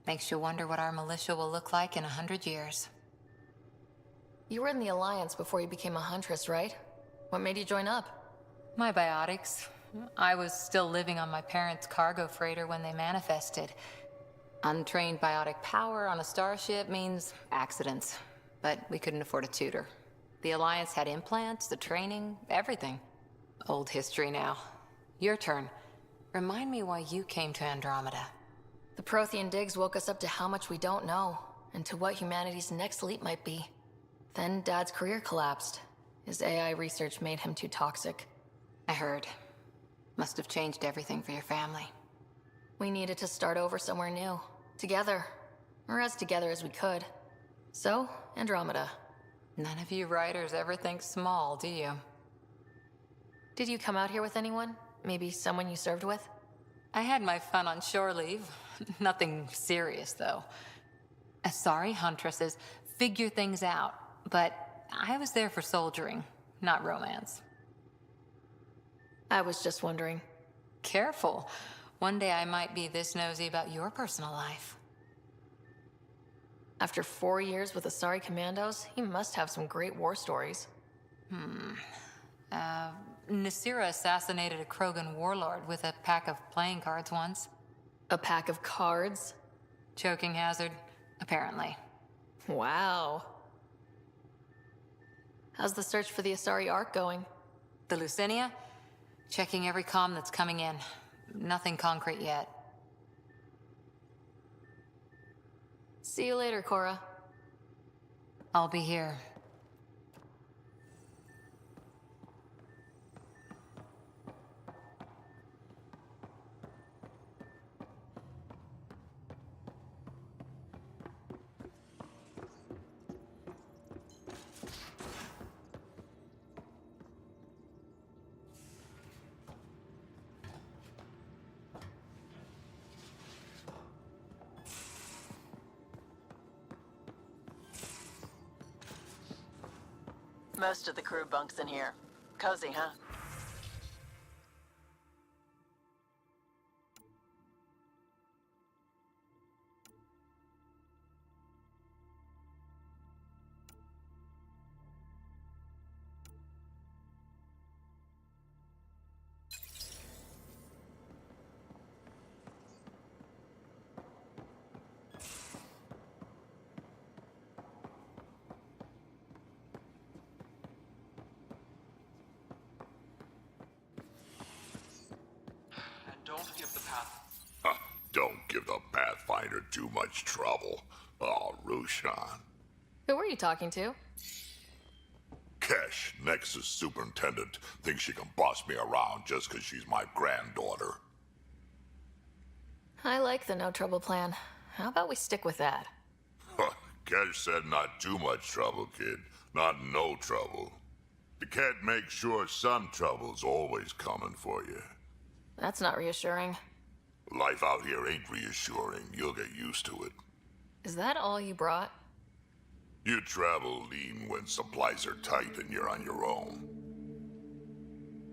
Makes you wonder what our militia will look like in 100 years. You were in the Alliance before you became a Huntress, right? What made you join up? My biotics. I was still living on my parents' cargo freighter when they manifested. Untrained biotic power on a starship means accidents, but we couldn't afford a tutor. The Alliance had implants, the training, everything. Old history now. Your turn. Remind me why you came to Andromeda. The Prothean digs woke us up to how much we don't know, and to what humanity's next leap might be. Then Dad's career collapsed. His AI research made him too toxic. I heard. Must have changed everything for your family. We needed to start over somewhere new. Together. Or as together as we could. So, Andromeda. None of you writers ever think small, do you? Did you come out here with anyone? Maybe someone you served with? I had my fun on shore leave. Nothing serious, though. Asari Huntresses figure things out, but I was there for soldiering, not romance. I was just wondering. Careful. One day I might be this nosy about your personal life. After 4 years with Asari Commandos, he must have some great war stories. Nasira assassinated a Krogan warlord with a pack of playing cards once. A pack of cards? Choking hazard, apparently. Wow. How's the search for the Asari Ark going? The Lucinia? Checking every comm that's coming in. Nothing concrete yet. See you later, Cora. I'll be here. Most of the crew bunks in here. Cozy, huh? Don't give the path. Don't give the Pathfinder too much trouble. Oh, Rushan. Who were you talking to? Kesh, Nexus Superintendent, thinks she can boss me around just because she's my granddaughter. I like the no trouble plan. How about we stick with that? Kesh said not too much trouble, kid. Not no trouble. The cat makes sure some trouble's always coming for you. That's not reassuring. Life out here ain't reassuring. You'll get used to it. Is that all you brought? You travel lean when supplies are tight and you're on your own.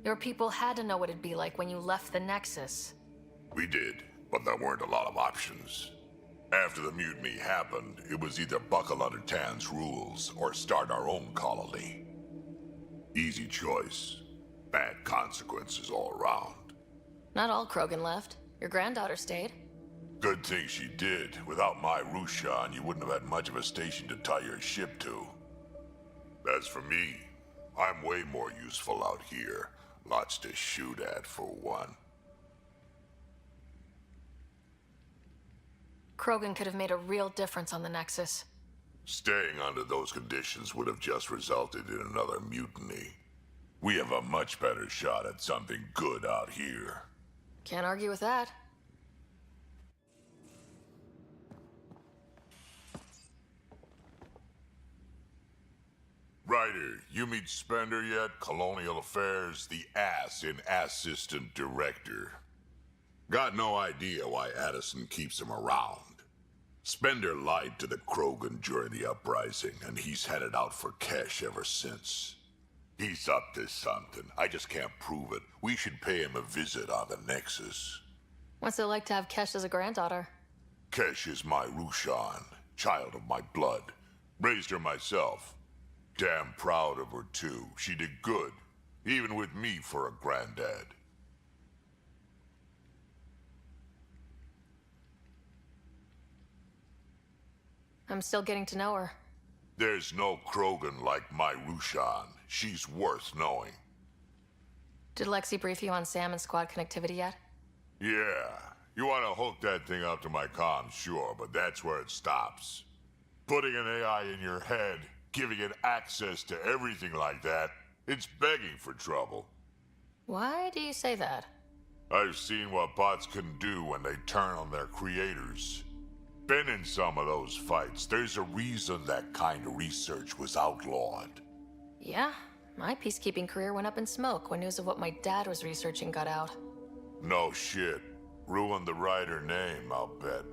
Your people had to know what it'd be like when you left the Nexus. We did, but there weren't a lot of options. After the mutiny happened, it was either buckle under Tan's rules or start our own colony. Easy choice. Bad consequences all around. Not all Krogan left. Your granddaughter stayed. Good thing she did. Without my Rushan, you wouldn't have had much of a station to tie your ship to. As for me, I'm way more useful out here. Lots to shoot at, for one. Krogan could have made a real difference on the Nexus. Staying under those conditions would have just resulted in another mutiny. We have a much better shot at something good out here. Can't argue with that. Ryder, you meet Spender yet? Colonial Affairs, the ass in Assistant Director. Got no idea why Addison keeps him around. Spender lied to the Krogan during the uprising, and he's headed out for Kesh ever since. He's up to something. I just can't prove it. We should pay him a visit on the Nexus. What's it like to have Kesh as a granddaughter? Kesh is my Rushan, child of my blood. Raised her myself. Damn proud of her, too. She did good. Even with me for a granddad. I'm still getting to know her. There's no Krogan like my Rushan. She's worth knowing. Did Lexi brief you on Sam and squad connectivity yet? Yeah. You want to hook that thing up to my comms, sure, but that's where it stops. Putting an AI in your head, giving it access to everything like that, it's begging for trouble. Why do you say that? I've seen what bots can do when they turn on their creators. Been in some of those fights. There's a reason that kind of research was outlawed. Yeah, my peacekeeping career went up in smoke when news of what my dad was researching got out. No shit. Ruined the writer name, I'll bet.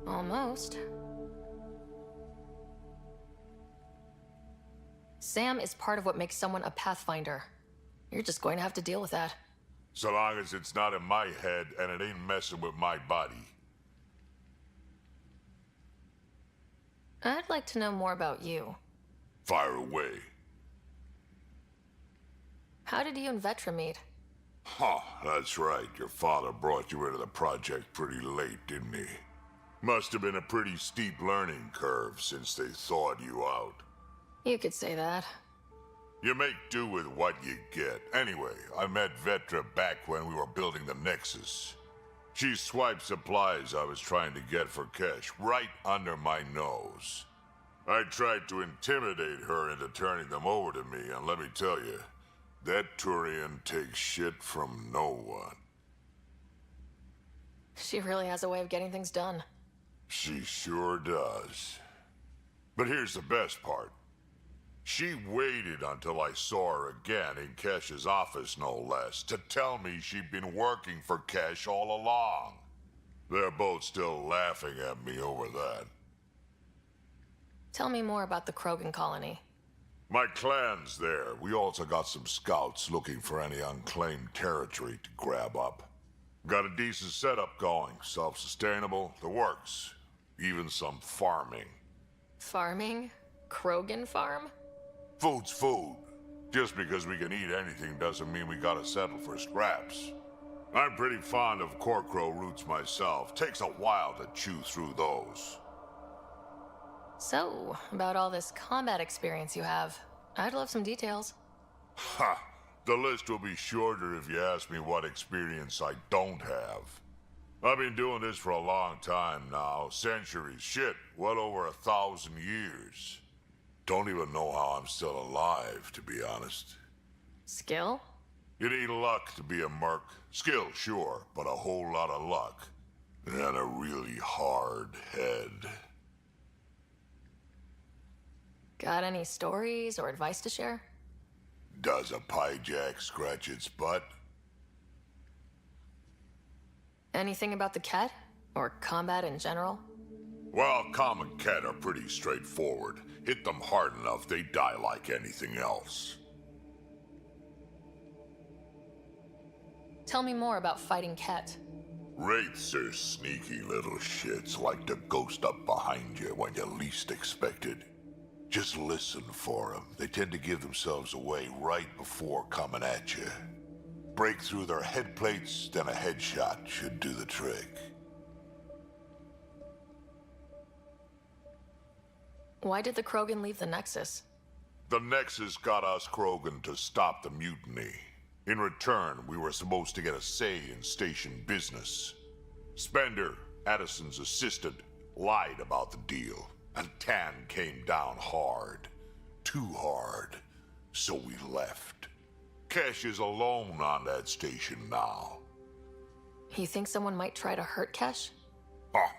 Almost. Sam is part of what makes someone a Pathfinder. You're just going to have to deal with that. So long as it's not in my head and it ain't messing with my body. I'd like to know more about you. Fire away. How did you and Vetra meet? Huh, that's right. Your father brought you into the project pretty late, didn't he? Must have been a pretty steep learning curve since they thawed you out. You could say that. You make do with what you get. Anyway, I met Vetra back when we were building the Nexus. She swiped supplies I was trying to get for Kesh right under my nose. I tried to intimidate her into turning them over to me, and let me tell you, that Turian takes shit from no one. She really has a way of getting things done. She sure does. But here's the best part. She waited until I saw her again in Kesh's office, no less, to tell me she'd been working for Kesh all along. They're both still laughing at me over that. Tell me more about the Krogan colony. My clan's there. We also got some scouts looking for any unclaimed territory to grab up. Got a decent setup going, self-sustainable, the works. Even some farming. Farming? Krogan farm? Food's food. Just because we can eat anything doesn't mean we gotta settle for scraps. I'm pretty fond of Corcrow roots myself. Takes a while to chew through those. So, about all this combat experience you have, I'd love some details. Ha! The list will be shorter if you ask me what experience I don't have. I've been doing this for a long time now. Centuries. Shit, well over 1,000 years. Don't even know how I'm still alive, to be honest. Skill? You need luck to be a merc. Skill, sure, but a whole lot of luck. And a really hard head. Got any stories or advice to share? Does a piejack scratch its butt? Anything about the Ket? Or combat in general? Well, common Ket are pretty straightforward. Hit them hard enough, they die like anything else. Tell me more about fighting Ket. Wraiths are sneaky little shits, like to ghost up behind you when you least expect it. Just listen for them. They tend to give themselves away right before coming at you. Break through their head plates, then a headshot should do the trick. Why did the Krogan leave the Nexus? The Nexus got us Krogan to stop the mutiny. In return, we were supposed to get a say in station business. Spender, Addison's assistant, lied about the deal, and Tan came down hard. Too hard. So we left. Kesh is alone on that station now. You think someone might try to hurt Kesh? Huh.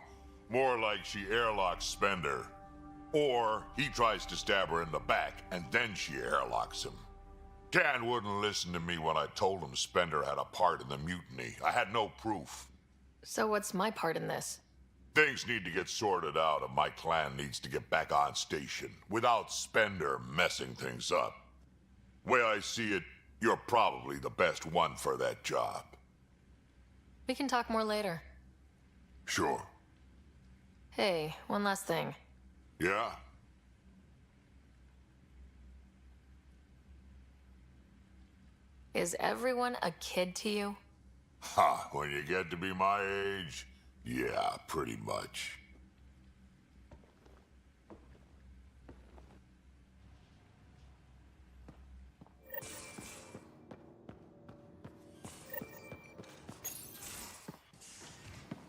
More like she airlocks Spender. Or he tries to stab her in the back, and then she airlocks him. Tan wouldn't listen to me when I told him Spender had a part in the mutiny. I had no proof. So what's my part in this? Things need to get sorted out, and my clan needs to get back on station, without Spender messing things up. Way I see it, you're probably the best one for that job. We can talk more later. Sure. Hey, one last thing. Yeah? Is everyone a kid to you? Ha, when you get to be my age, yeah, pretty much.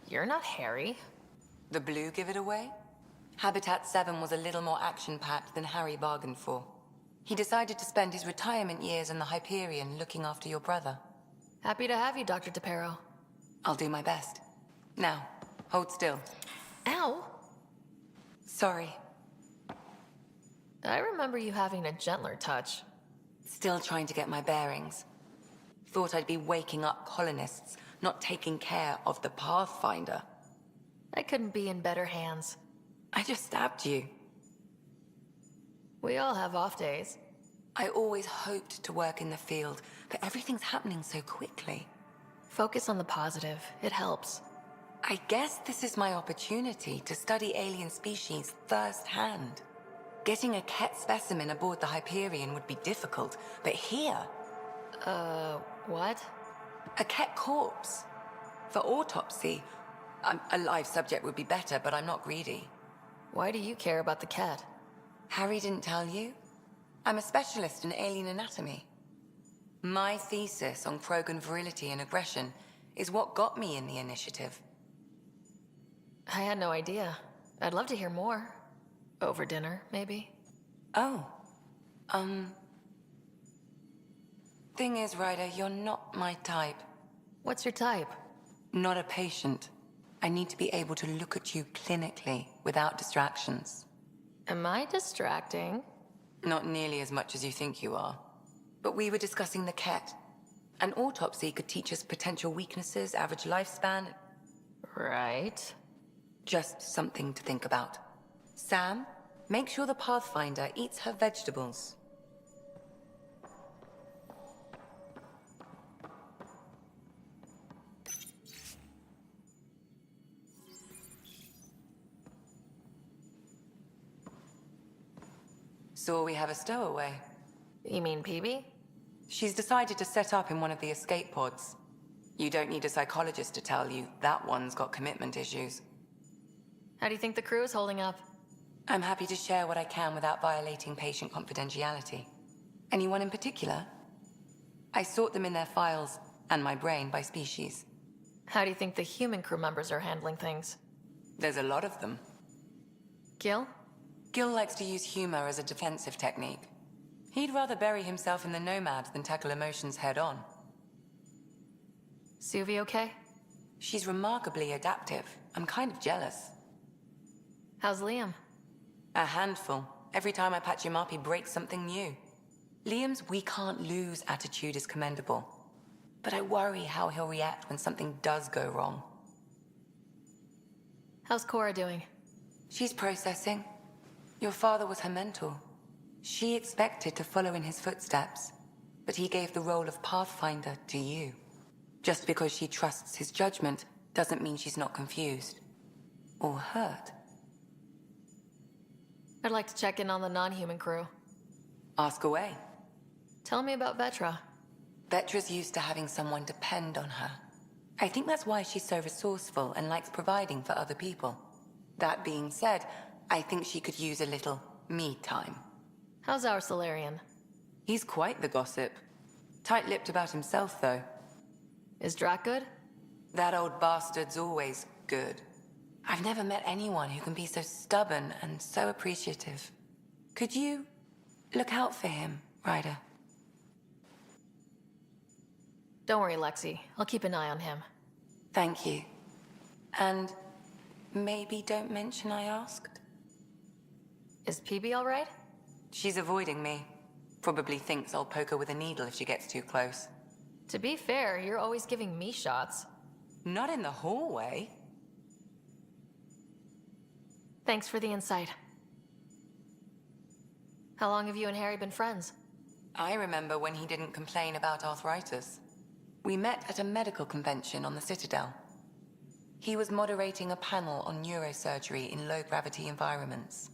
You're not Harry. The blue give it away? Habitat 7 was a little more action-packed than Harry bargained for. He decided to spend his retirement years in the Hyperion looking after your brother. Happy to have you, Dr. DePero. I'll do my best. Now, hold still. Ow! Sorry. I remember you having a gentler touch. Still trying to get my bearings. Thought I'd be waking up colonists, not taking care of the Pathfinder. I couldn't be in better hands. I just stabbed you. We all have off days. I always hoped to work in the field, but everything's happening so quickly. Focus on the positive. It helps. I guess this is my opportunity to study alien species firsthand. Getting a Ket specimen aboard the Hyperion would be difficult, but here... what? A Ket corpse. For autopsy. A live subject would be better, but I'm not greedy. Why do you care about the cat? Harry didn't tell you? I'm a specialist in alien anatomy. My thesis on Krogan virility and aggression is what got me in the initiative. I had no idea. I'd love to hear more. Over dinner, maybe? Oh. Thing is, Ryder, you're not my type. What's your type? Not a patient. I need to be able to look at you clinically without distractions. Am I distracting? Not nearly as much as you think you are. But we were discussing the Ket. An autopsy could teach us potential weaknesses, average lifespan. Right. Just something to think about. Sam, make sure the Pathfinder eats her vegetables. So we have a stowaway. You mean PB? She's decided to set up in one of the escape pods. You don't need a psychologist to tell you that one's got commitment issues. How do you think the crew is holding up? I'm happy to share what I can without violating patient confidentiality. Anyone in particular? I sort them in their files and my brain by species. How do you think the human crew members are handling things? There's a lot of them. Gil? Gil likes to use humor as a defensive technique. He'd rather bury himself in the Nomad than tackle emotions head-on. Suvi okay? She's remarkably adaptive. I'm kind of jealous. How's Liam? A handful. Every time I patch him up, he breaks something new. Liam's we can't lose attitude is commendable. But I worry how he'll react when something does go wrong. How's Cora doing? She's processing. Your father was her mentor. She expected to follow in his footsteps, but he gave the role of Pathfinder to you. Just because she trusts his judgment doesn't mean she's not confused. Or hurt. I'd like to check in on the non-human crew. Ask away. Tell me about Vetra. Vetra's used to having someone depend on her. I think that's why she's so resourceful and likes providing for other people. That being said, I think she could use a little me time. How's our Solarian? He's quite the gossip. Tight-lipped about himself, though. Is Drac good? That old bastard's always good. I've never met anyone who can be so stubborn and so appreciative. Could you look out for him, Ryder? Don't worry, Lexi. I'll keep an eye on him. Thank you. And maybe don't mention I asked? Is PB all right? She's avoiding me. Probably thinks I'll poke her with a needle if she gets too close. To be fair, you're always giving me shots. Not in the hallway. Thanks for the insight. How long have you and Harry been friends? I remember when he didn't complain about arthritis. We met at a medical convention on the Citadel. He was moderating a panel on neurosurgery in low-gravity environments.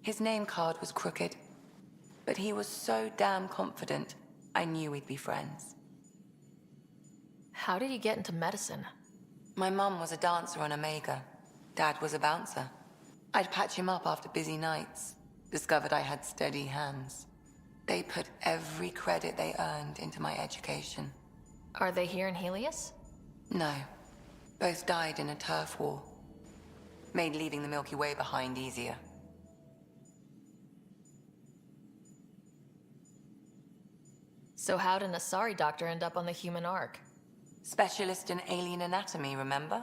His name card was crooked, but he was so damn confident, I knew we'd be friends. How did you get into medicine? My mum was a dancer on Omega. Dad was a bouncer. I'd patch him up after busy nights. Discovered I had steady hands. They put every credit they earned into my education. Are they here in Helios? No. Both died in a turf war. Made leaving the Milky Way behind easier. So how did an Asari doctor end up on the human ark? Specialist in alien anatomy, remember?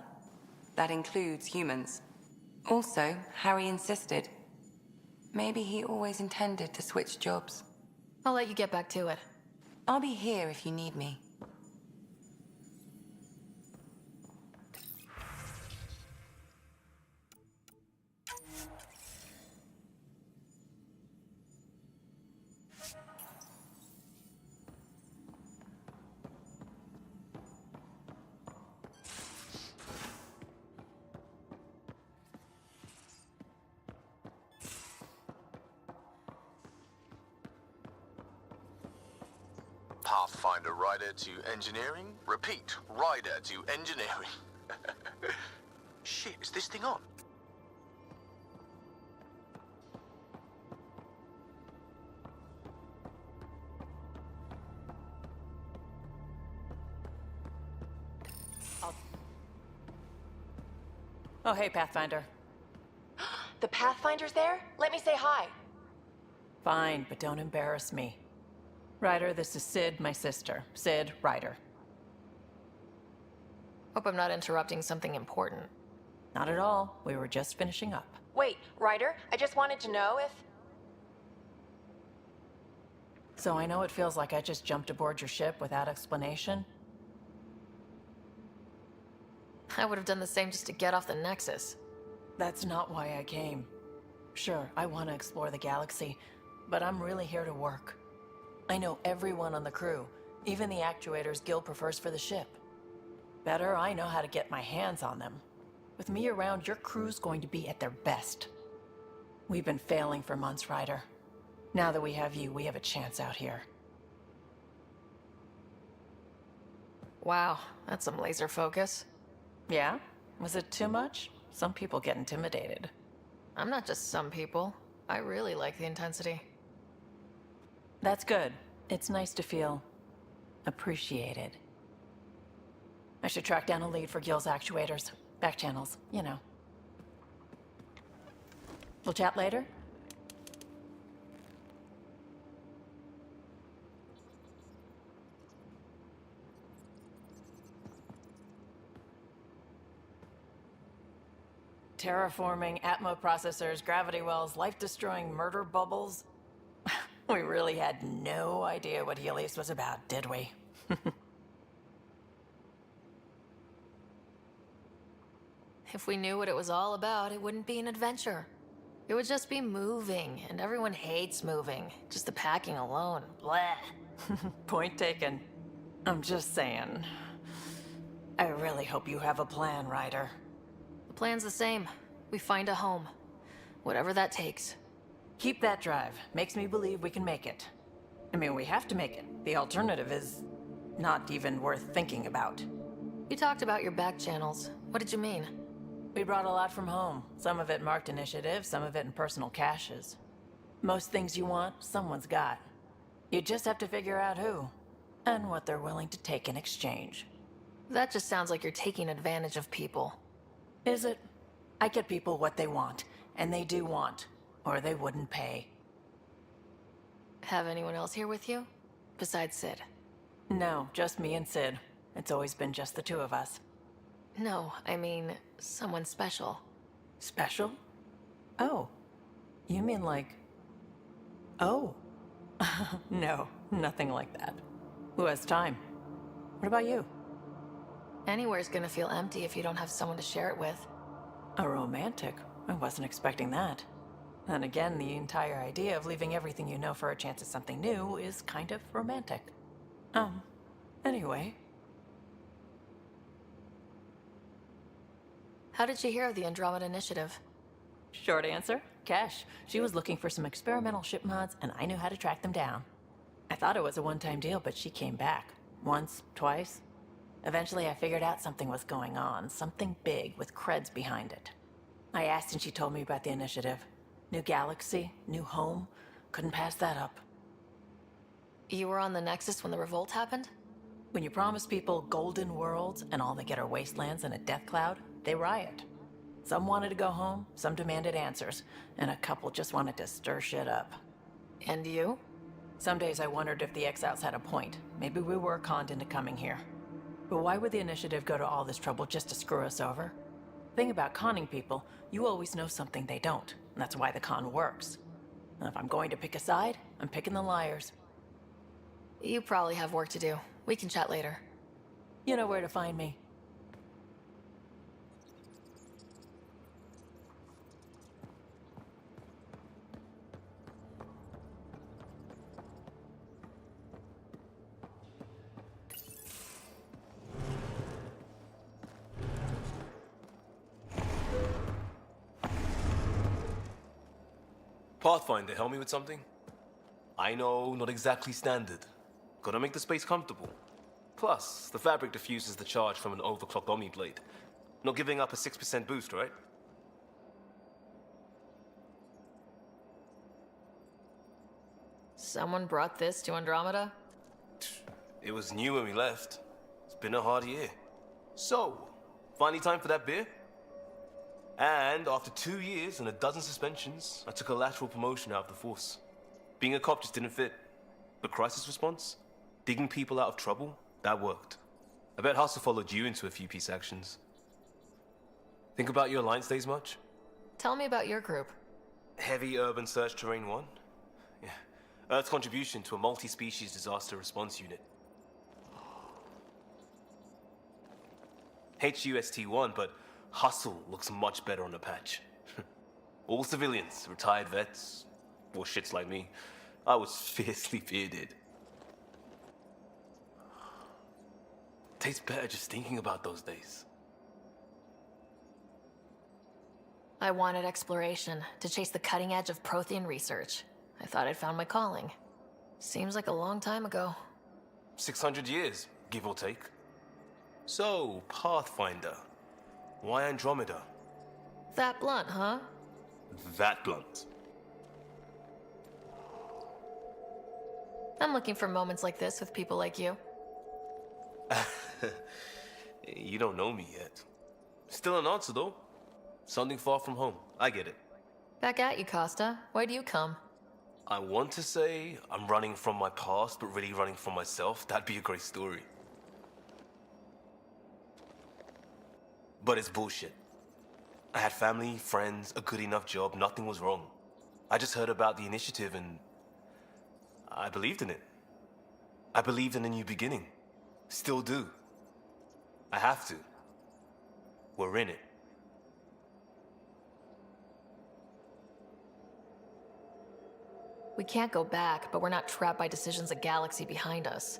That includes humans. Also, Harry insisted. Maybe he always intended to switch jobs. I'll let you get back to it. I'll be here if you need me. Pathfinder rider to engineering. Repeat, rider to engineering. Shit, is this thing on? Oh, hey, Pathfinder. The Pathfinder's there? Let me say hi. Fine, but don't embarrass me. Ryder, this is Sid, my sister. Sid, Ryder. Hope I'm not interrupting something important. Not at all. We were just finishing up. Wait, Ryder, I just wanted to know if... So I know it feels like I just jumped aboard your ship without explanation. I would have done the same just to get off the Nexus. That's not why I came. Sure, I want to explore the galaxy, but I'm really here to work. I know everyone on the crew, even the actuators Gil prefers for the ship. Better, I know how to get my hands on them. With me around, your crew's going to be at their best. We've been failing for months, Ryder. Now that we have you, we have a chance out here. Wow, that's some laser focus. Yeah? Was it too much? Some people get intimidated. I'm not just some people. I really like the intensity. That's good. It's nice to feel appreciated. I should track down a lead for Gil's actuators. Back channels, you know. We'll chat later? Terraforming, Atmo processors, gravity wells, life-destroying murder bubbles. We really had no idea what Helios was about, did we? If we knew what it was all about, it wouldn't be an adventure. It would just be moving, and everyone hates moving. Just the packing alone. Bleh. Point taken. I'm just saying. I really hope you have a plan, Ryder. The plan's the same. We find a home. Whatever that takes. Keep that drive. Makes me believe we can make it. I mean, we have to make it. The alternative is not even worth thinking about. You talked about your back channels. What did you mean? We brought a lot from home. Some of it marked initiative, some of it in personal caches. Most things you want, someone's got. You just have to figure out who, and what they're willing to take in exchange. That just sounds like you're taking advantage of people. Is it? I get people what they want, and they do want, or they wouldn't pay. Have anyone else here with you? Besides Sid? No, just me and Sid. It's always been just the two of us. No, I mean, someone special. Special? Oh. You mean like... Oh. No, nothing like that. Who has time? What about you? Anywhere's gonna feel empty if you don't have someone to share it with. A romantic? I wasn't expecting that. Then again, the entire idea of leaving everything you know for a chance at something new is kind of romantic. Anyway. How did you hear of the Andromeda initiative? Short answer, Cash. She was looking for some experimental ship mods, and I knew how to track them down. I thought it was a one-time deal, but she came back. Once, twice. Eventually, I figured out something was going on, something big with creds behind it. I asked and she told me about the initiative. New galaxy, new home. Couldn't pass that up. You were on the Nexus when the revolt happened? When you promise people golden worlds and all they get are wastelands and a death cloud, they riot. Some wanted to go home, some demanded answers, and a couple just wanted to stir shit up. And you? Some days I wondered if the exiles had a point. Maybe we were conned into coming here. But why would the initiative go to all this trouble just to screw us over? Thing about conning people, you always know something they don't, and that's why the con works. And if I'm going to pick a side, I'm picking the liars. You probably have work to do. We can chat later. You know where to find me. Pathfinder, help me with something? I know, not exactly standard. Gotta make the space comfortable. Plus, the fabric diffuses the charge from an overclocked Omni blade. Not giving up a 6% boost, right? Someone brought this to Andromeda? It was new when we left. It's been a hard year. So, finally time for that beer? And after 2 years and a dozen suspensions, I took a lateral promotion out of the force. Being a cop just didn't fit. But crisis response? Digging people out of trouble? That worked. I bet Hustle followed you into a few peace actions. Think about your Alliance days much? Tell me about your group. Heavy Urban Search Terrain 1? Yeah. Earth's contribution to a multi-species disaster response unit. HUST-1, but Hustle looks much better on the patch. All civilians, retired vets, or shits like me. I was fiercely bearded. Tastes better just thinking about those days. I wanted exploration, to chase the cutting edge of Prothean research. I thought I'd found my calling. Seems like a long time ago. 600 years, give or take. So, Pathfinder. Why Andromeda? That blunt, huh? That blunt. I'm looking for moments like this with people like you. You don't know me yet. Still an answer, though. Something far from home. I get it. Back at you, Costa. Why do you come? I want to say I'm running from my past, but really running from myself. That'd be a great story. But it's bullshit. I had family, friends, a good enough job, nothing was wrong. I just heard about the initiative and I believed in it. I believed in a new beginning. Still do. I have to. We're in it. We can't go back, but we're not trapped by decisions a galaxy behind us.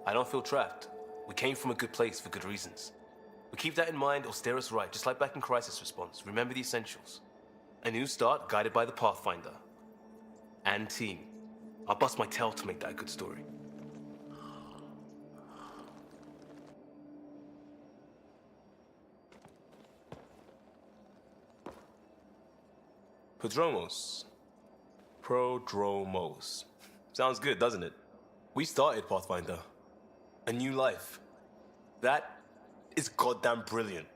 I don't feel trapped. We came from a good place for good reasons. We keep that in mind, it'll steer us right, just like back in Crisis Response. Remember the essentials. A new start guided by the Pathfinder. And team. I'll bust my tail to make that a good story. Prodromos. Sounds good, doesn't it? We started Pathfinder. A new life. That is goddamn brilliant.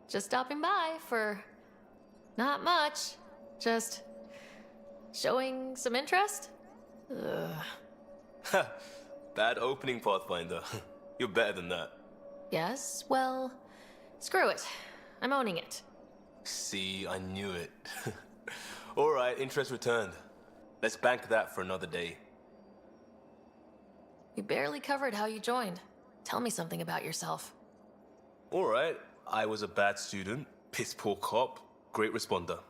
Just stopping by for not much. Just showing some interest? Ugh. Bad opening, Pathfinder. You're better than that. Yes, well, screw it. I'm owning it. See, I knew it. Alright, interest returned. Let's bank that for another day. You barely covered how you joined. Tell me something about yourself. Alright, I was a bad student, piss poor cop, great responder.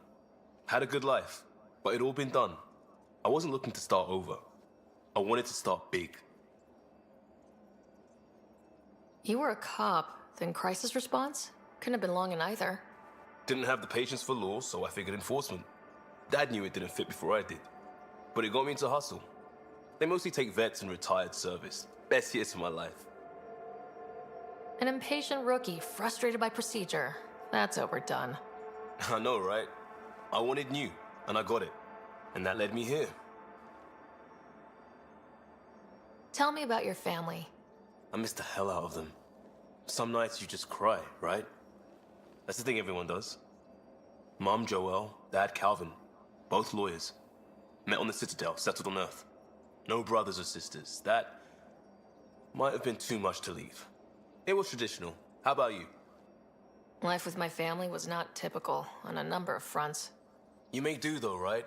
Had a good life, but it'd all been done. I wasn't looking to start over. I wanted to start big. You were a cop, then crisis response? Couldn't have been long in either. Didn't have the patience for law, so I figured enforcement. Dad knew it didn't fit before I did. but it got me into hustle. They mostly take vets and retired service. Best years of my life. An impatient rookie, frustrated by procedure. That's overdone. I know, right? I wanted new, and I got it. And that led me here. Tell me about your family. I miss the hell out of them. Some nights you just cry, right? That's the thing everyone does. Mom Joelle, Dad Calvin, both lawyers. Met on the Citadel, settled on Earth. No brothers or sisters. That might have been too much to leave. It was traditional. How about you? Life with my family was not typical on a number of fronts. You may do though, right?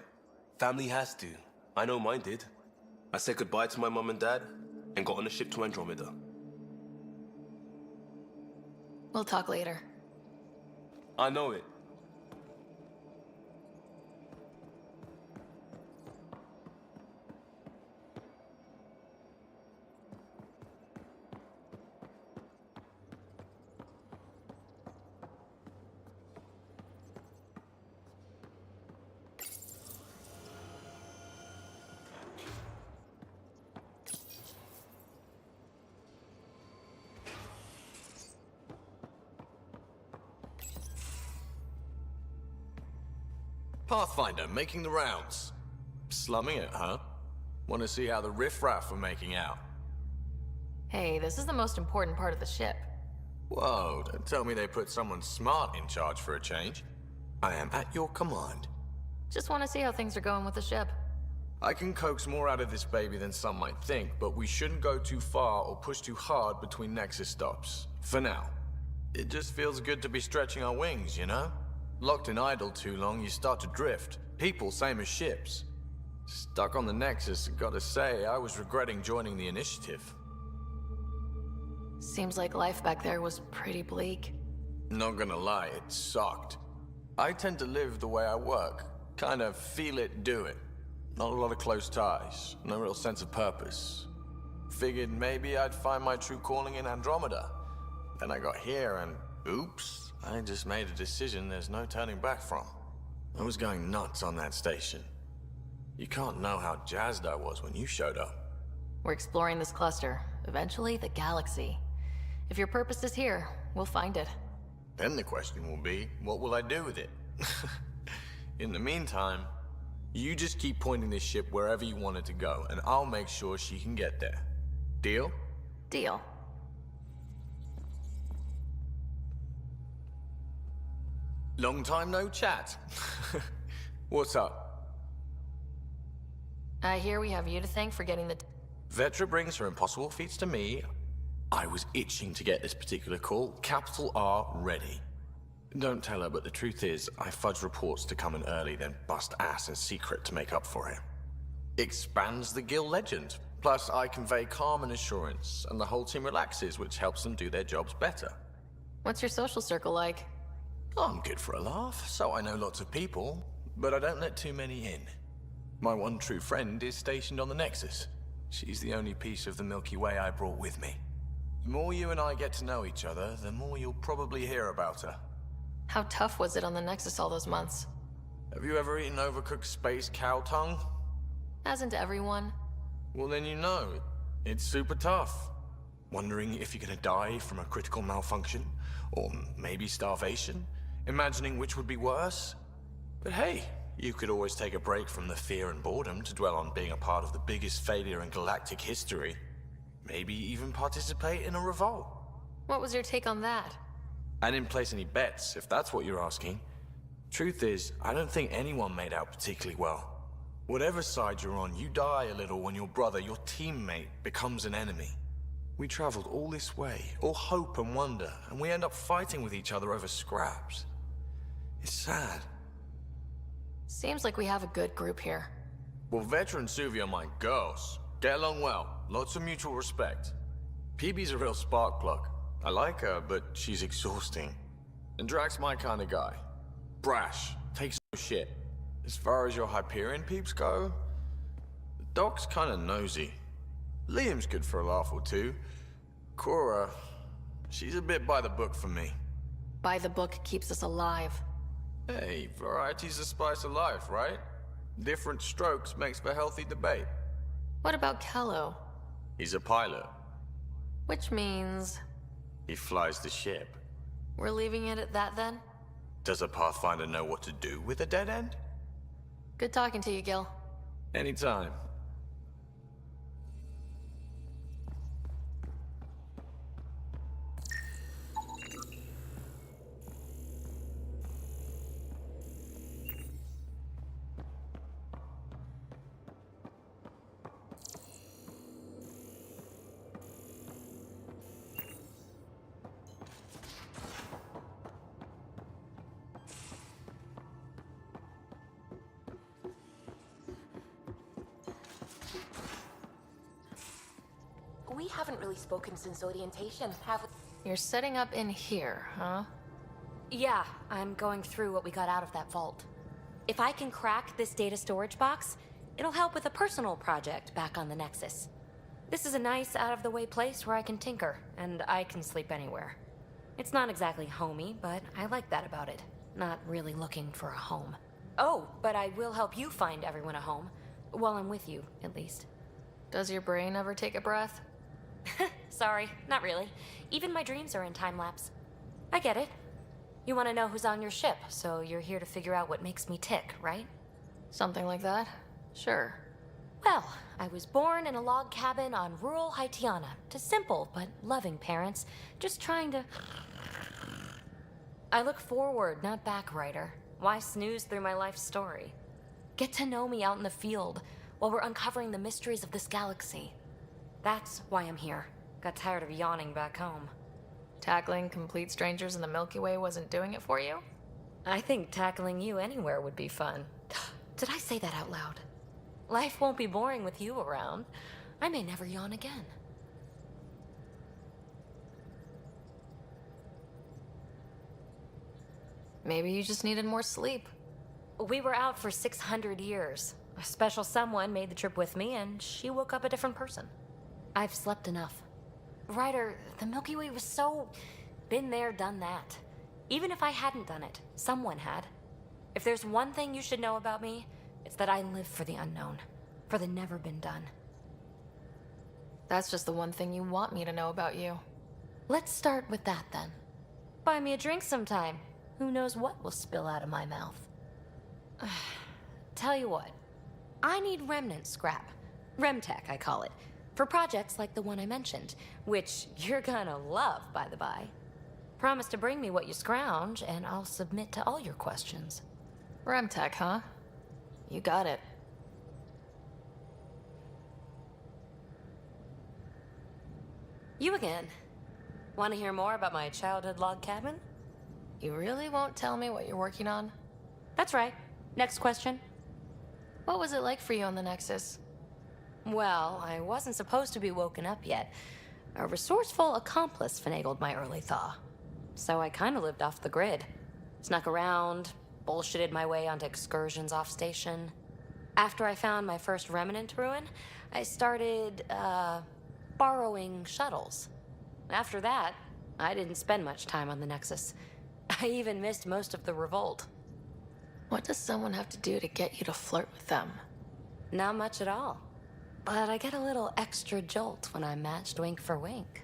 Family has to. I know mine did. I said goodbye to my mom and dad and got on a ship to Andromeda. We'll talk later. I know it. Pathfinder, making the rounds. Slumming it, huh? Want to see how the riffraff are making out? Hey, this is the most important part of the ship. Whoa, don't tell me they put someone smart in charge for a change. I am at your command. Just want to see how things are going with the ship. I can coax more out of this baby than some might think, but we shouldn't go too far or push too hard between Nexus stops. For now. It just feels good to be stretching our wings, you know? Locked in idle too long, you start to drift. People, same as ships. Stuck on the Nexus, gotta say, I was regretting joining the initiative. Seems like life back there was pretty bleak. Not gonna lie, it sucked. I tend to live the way I work. Kind of feel it, do it. Not a lot of close ties, no real sense of purpose. Figured maybe I'd find my true calling in Andromeda. Then I got here and, oops. I just made a decision there's no turning back from. I was going nuts on that station. You can't know how jazzed I was when you showed up. We're exploring this cluster, eventually the galaxy. If your purpose is here, we'll find it. Then the question will be, what will I do with it? In the meantime, you just keep pointing this ship wherever you want it to go, and I'll make sure she can get there. Deal? Deal. Long time no chat. What's up? I hear we have you to thank for getting the... Vetra brings her impossible feats to me. I was itching to get this particular call. Capital R ready. Don't tell her, but the truth is, I fudge reports to come in early, then bust ass in secret to make up for it. Expands the guild legend. Plus, I convey calm and assurance, and the whole team relaxes, which helps them do their jobs better. What's your social circle like? I'm good for a laugh, so I know lots of people, but I don't let too many in. My one true friend is stationed on the Nexus. She's the only piece of the Milky Way I brought with me. The more you and I get to know each other, the more you'll probably hear about her. How tough was it on the Nexus all those months? Have you ever eaten overcooked space cow tongue? Hasn't everyone? Well, then you know. It's super tough. Wondering if you're gonna die from a critical malfunction? Or maybe starvation? Imagining which would be worse? But hey, you could always take a break from the fear and boredom to dwell on being a part of the biggest failure in galactic history. Maybe even participate in a revolt. What was your take on that? I didn't place any bets, if that's what you're asking. Truth is, I don't think anyone made out particularly well. Whatever side you're on, you die a little when your brother, your teammate, becomes an enemy. We traveled all this way, all hope and wonder, and we end up fighting with each other over scraps. It's sad. Seems like we have a good group here. Well, Vetra and Suvi are my girls. Get along well, lots of mutual respect. PB's a real spark plug. I like her, but she's exhausting. And Drax's my kind of guy. Brash, takes no shit. As far as your Hyperion peeps go, the Doc's kinda nosy. Liam's good for a laugh or two. Cora, she's a bit by the book for me. By the book keeps us alive. Hey, variety's the spice of life, right? Different strokes makes for healthy debate. What about Kello? He's a pilot. Which means... He flies the ship. we're leaving it at that then? Does a Pathfinder know what to do with a dead end? Good talking to you, Gil. Anytime. We haven't really spoken since orientation, have we? You're setting up in here, huh? Yeah, I'm going through what we got out of that vault. If I can crack this data storage box, it'll help with a personal project back on the Nexus. This is a nice, out-of-the-way place where I can tinker, and I can sleep anywhere. It's not exactly homey, but I like that about it. Not really looking for a home. Oh, but I will help you find everyone a home. While I'm with you, at least. Does your brain ever take a breath? Sorry, not really. Even my dreams are in time-lapse. I get it. You want to know who's on your ship, so you're here to figure out what makes me tick, right? Something like that? Sure. Well, I was born in a log cabin on rural Haitiana to simple but loving parents, just trying to... I look forward, not back, writer. Why snooze through my life story? Get to know me out in the field while we're uncovering the mysteries of this galaxy. That's why I'm here. Got tired of yawning back home. Tackling complete strangers in the Milky Way wasn't doing it for you? I think tackling you anywhere would be fun. Did I say that out loud? Life won't be boring with you around. I may never yawn again. Maybe you just needed more sleep. We were out for 600 years. A special someone made the trip with me, and she woke up a different person. I've slept enough. Ryder, the Milky Way was so... been there, done that. Even if I hadn't done it, someone had. If there's one thing you should know about me, it's that I live for the unknown. For the never been done. That's just the one thing you want me to know about you. Let's start with that, then. Buy me a drink sometime. Who knows what will spill out of my mouth. Tell you what. I need remnant scrap. Remtech, I call it. For projects like the one I mentioned, which you're gonna love, by the by. Promise to bring me what you scrounge, and I'll submit to all your questions. Remtech, huh? You got it. You again. Want to hear more about my childhood log cabin? You really won't tell me what you're working on? That's right. Next question. What was it like for you on the Nexus? Well, I wasn't supposed to be woken up yet. A resourceful accomplice finagled my early thaw. So I kind of lived off the grid. Snuck around, bullshitted my way onto excursions off station. After I found my first remnant ruin, I started, borrowing shuttles. After that, I didn't spend much time on the Nexus. I even missed most of the revolt. What does someone have to do to get you to flirt with them? Not much at all. But I get a little extra jolt when I'm matched wink for wink.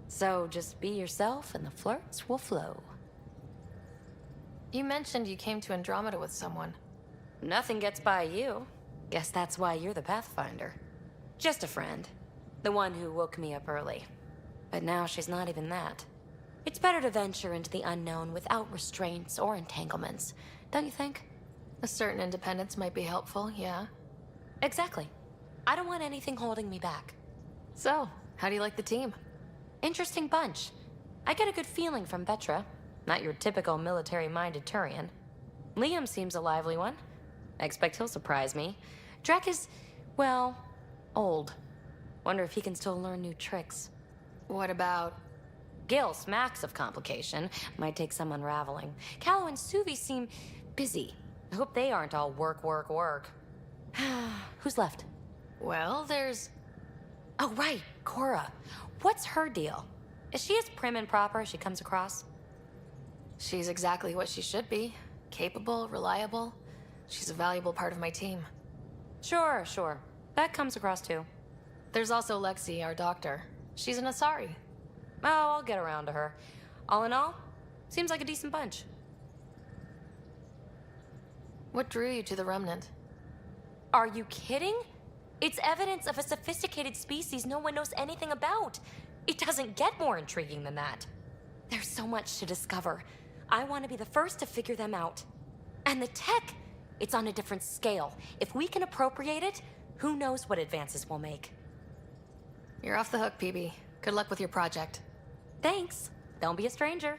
So just be yourself and the flirts will flow. You mentioned you came to Andromeda with someone. Nothing gets by you. Guess that's why you're the Pathfinder. Just a friend. The one who woke me up early. But now she's not even that. It's better to venture into the unknown without restraints or entanglements, don't you think? A certain independence might be helpful, yeah. Exactly. I don't want anything holding me back. So, how do you like the team? Interesting bunch. I get a good feeling from Vetra. Not your typical military-minded Turian. Liam seems a lively one. I expect he'll surprise me. Drek is, well, old. Wonder if he can still learn new tricks. What about... Gil smacks of complication. Might take some unraveling. Callow and Suvi seem busy. I hope they aren't all work, work, work. Who's left? Well, there's... Oh, right, Cora. What's her deal? Is she as prim and proper as she comes across? She's exactly what she should be. Capable, reliable. She's a valuable part of my team. Sure, sure. That comes across too. There's also Lexi, our doctor. She's an Asari. Oh, I'll get around to her. All in all, seems like a decent bunch. What drew you to the Remnant? Are you kidding? It's evidence of a sophisticated species no one knows anything about. It doesn't get more intriguing than that. There's so much to discover. I want to be the first to figure them out. And the tech, it's on a different scale. If we can appropriate it, who knows what advances we'll make. You're off the hook, PB. Good luck with your project. Thanks. Don't be a stranger.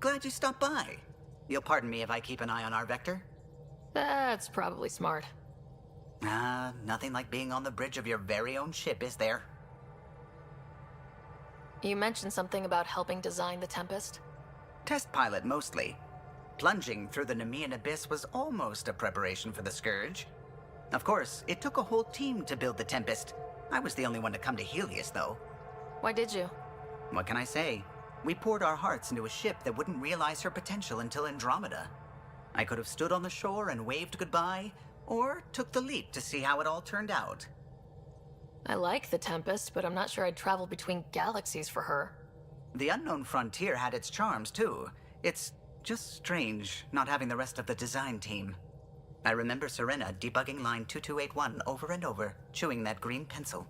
Glad you stopped by. You'll pardon me if I keep an eye on our vector? That's probably smart. Nothing like being on the bridge of your very own ship, is there? You mentioned something about helping design the Tempest? Test pilot, mostly. Plunging through the Nemean abyss was almost a preparation for the Scourge. Of course, it took a whole team to build the Tempest. I was the only one to come to Helios, though. Why did you? What can I say? We poured our hearts into a ship that wouldn't realize her potential until Andromeda. I could have stood on the shore and waved goodbye, or took the leap to see how it all turned out. I like the Tempest, but I'm not sure I'd travel between galaxies for her. The unknown frontier had its charms, too. It's just strange not having the rest of the design team. I remember Serena debugging line 2281 over and over, chewing that green pencil.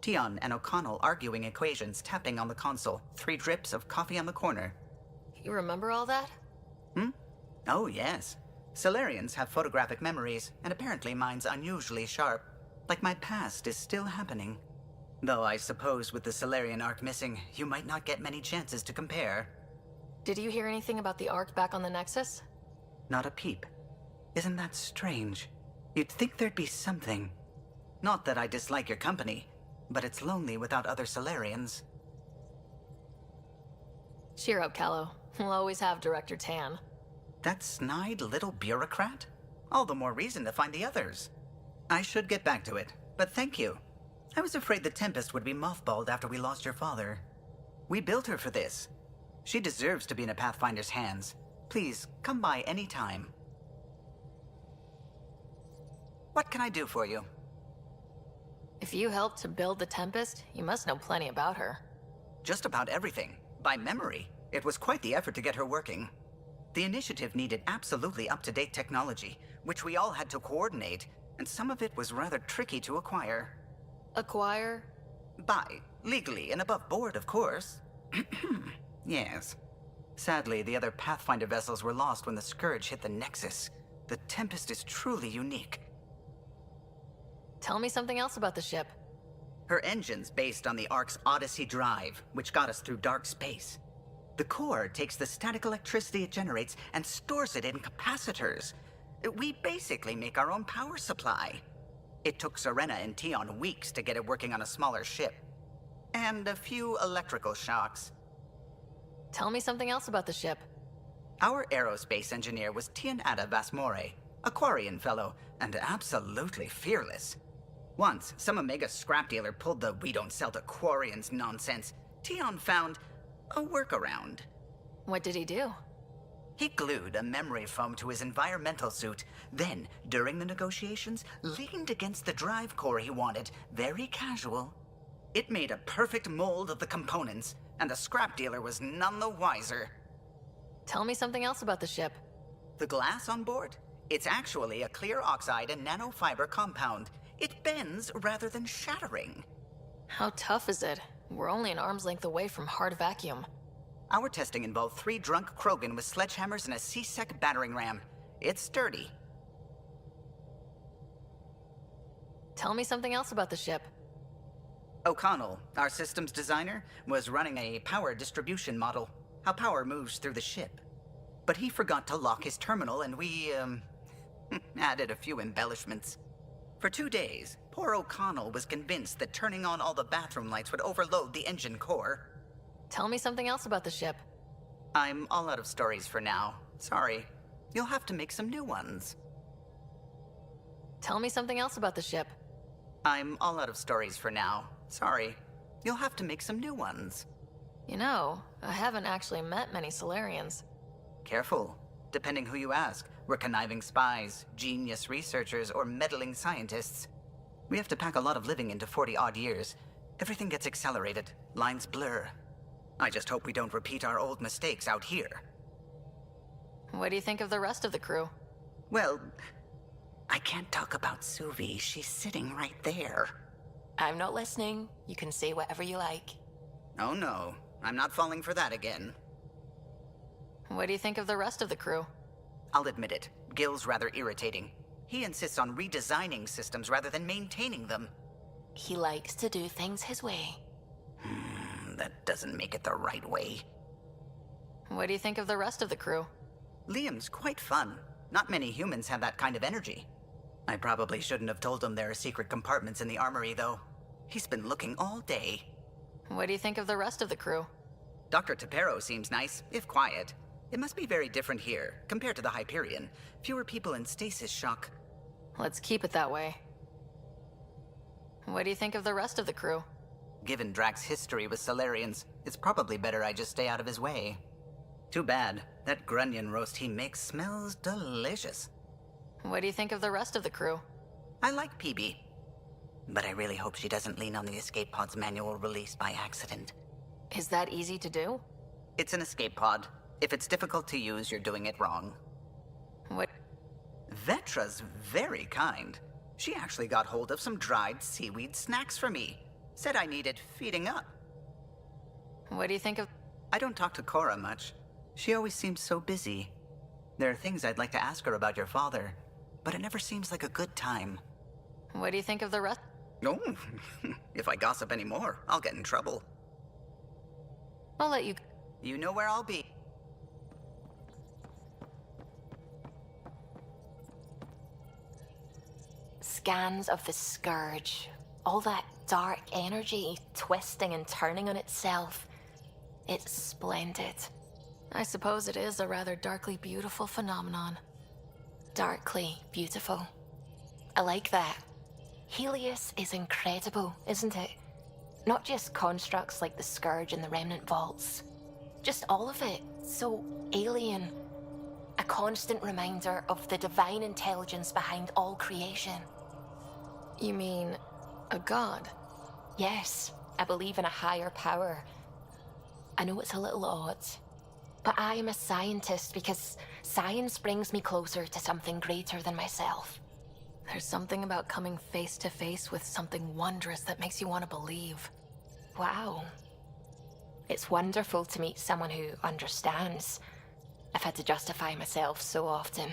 Tion and O'Connell arguing equations, tapping on the console, 3 drips of coffee on the corner. You remember all that? Oh, yes. Solarians have photographic memories, and apparently mine's unusually sharp. Like my past is still happening. Though I suppose with the Solarian arc missing, you might not get many chances to compare. Did you hear anything about the arc back on the Nexus? Not a peep. Isn't that strange? You'd think there'd be something. Not that I dislike your company, but it's lonely without other Solarians. Cheer up, Callow. We'll always have Director Tan. That snide little bureaucrat? All the more reason to find the others. I should get back to it, but thank you. I was afraid the Tempest would be mothballed after we lost your father. We built her for this. She deserves to be in a Pathfinder's hands. Please, come by any time. What can I do for you? If you helped to build the Tempest, you must know plenty about her. Just about everything. By memory. It was quite the effort to get her working. The initiative needed absolutely up-to-date technology, which we all had to coordinate, and some of it was rather tricky to acquire. Acquire? Buy. Legally and above board, of course. Yes. Sadly, the other Pathfinder vessels were lost when the Scourge hit the Nexus. The Tempest is truly unique. Tell me something else about the ship. Her engine's based on the Ark's Odyssey drive, which got us through dark space. The core takes the static electricity it generates and stores it in capacitors. We basically make our own power supply. It took Serena and Tion weeks to get it working on a smaller ship. And a few electrical shocks. Tell me something else about the ship. Our aerospace engineer was Tianada Vasmore, a Quarian fellow, and absolutely fearless. Once, some Omega scrap dealer pulled the "we don't sell to Quarians" nonsense. Tion found a workaround. What did he do? He glued a memory foam to his environmental suit, then, during the negotiations, leaned against the drive core he wanted, very casual. It made a perfect mold of the components, and the scrap dealer was none the wiser. Tell me something else about the ship. The glass on board? It's actually a clear oxide and nanofiber compound. It bends rather than shattering. How tough is it? We're only an arm's length away from hard vacuum. Our testing involved 3 drunk Krogan with sledgehammers and a C-Sec battering ram. It's sturdy. Tell me something else about the ship. O'Connell, our systems designer, was running a power distribution model, how power moves through the ship. But he forgot to lock his terminal and we, added a few embellishments. For 2 days, poor O'Connell was convinced that turning on all the bathroom lights would overload the engine core. Tell me something else about the ship. I'm all out of stories for now. Sorry. You'll have to make some new ones. Tell me something else about the ship. I'm all out of stories for now. Sorry. You'll have to make some new ones. You know, I haven't actually met many Solarians. Careful. Depending who you ask, we're conniving spies, genius researchers, or meddling scientists. We have to pack a lot of living into 40-odd years. Everything gets accelerated. Lines blur. I just hope we don't repeat our old mistakes out here. What do you think of the rest of the crew? Well, I can't talk about Suvi. She's sitting right there. I'm not listening. You can say whatever you like. Oh no, I'm not falling for that again. What do you think of the rest of the crew? I'll admit it. Gil's rather irritating. He insists on redesigning systems rather than maintaining them. He likes to do things his way. That doesn't make it the right way. What do you think of the rest of the crew? Liam's quite fun. Not many humans have that kind of energy. I probably shouldn't have told him there are secret compartments in the armory, though. He's been looking all day. What do you think of the rest of the crew? Dr. Tapero seems nice, if quiet. It must be very different here, compared to the Hyperion. Fewer people in stasis shock. Let's keep it that way. What do you think of the rest of the crew? Given Drax's history with Solarians, it's probably better I just stay out of his way. Too bad. That grunion roast he makes smells delicious. What do you think of the rest of the crew? I like PB. But I really hope she doesn't lean on the escape pod's manual release by accident. Is that easy to do? It's an escape pod. If it's difficult to use, you're doing it wrong. What? Vetra's very kind. She actually got hold of some dried seaweed snacks for me. Said I needed feeding up. What do you think of... I don't talk to Cora much. She always seems so busy. There are things I'd like to ask her about your father, but it never seems like a good time. What do you think of the rest? No. If I gossip anymore, I'll get in trouble. I'll let you... You know where I'll be. Scans of the Scourge. All that dark energy twisting and turning on itself. It's splendid. I suppose it is a rather darkly beautiful phenomenon. Darkly beautiful. I like that. Helios is incredible, isn't it? Not just constructs like the Scourge and the Remnant Vaults. Just all of it. So alien. A constant reminder of the divine intelligence behind all creation. You mean a god? Yes, I believe in a higher power. I know it's a little odd, but I am a scientist because science brings me closer to something greater than myself. There's something about coming face to face with something wondrous that makes you want to believe. Wow. It's wonderful to meet someone who understands. I've had to justify myself so often.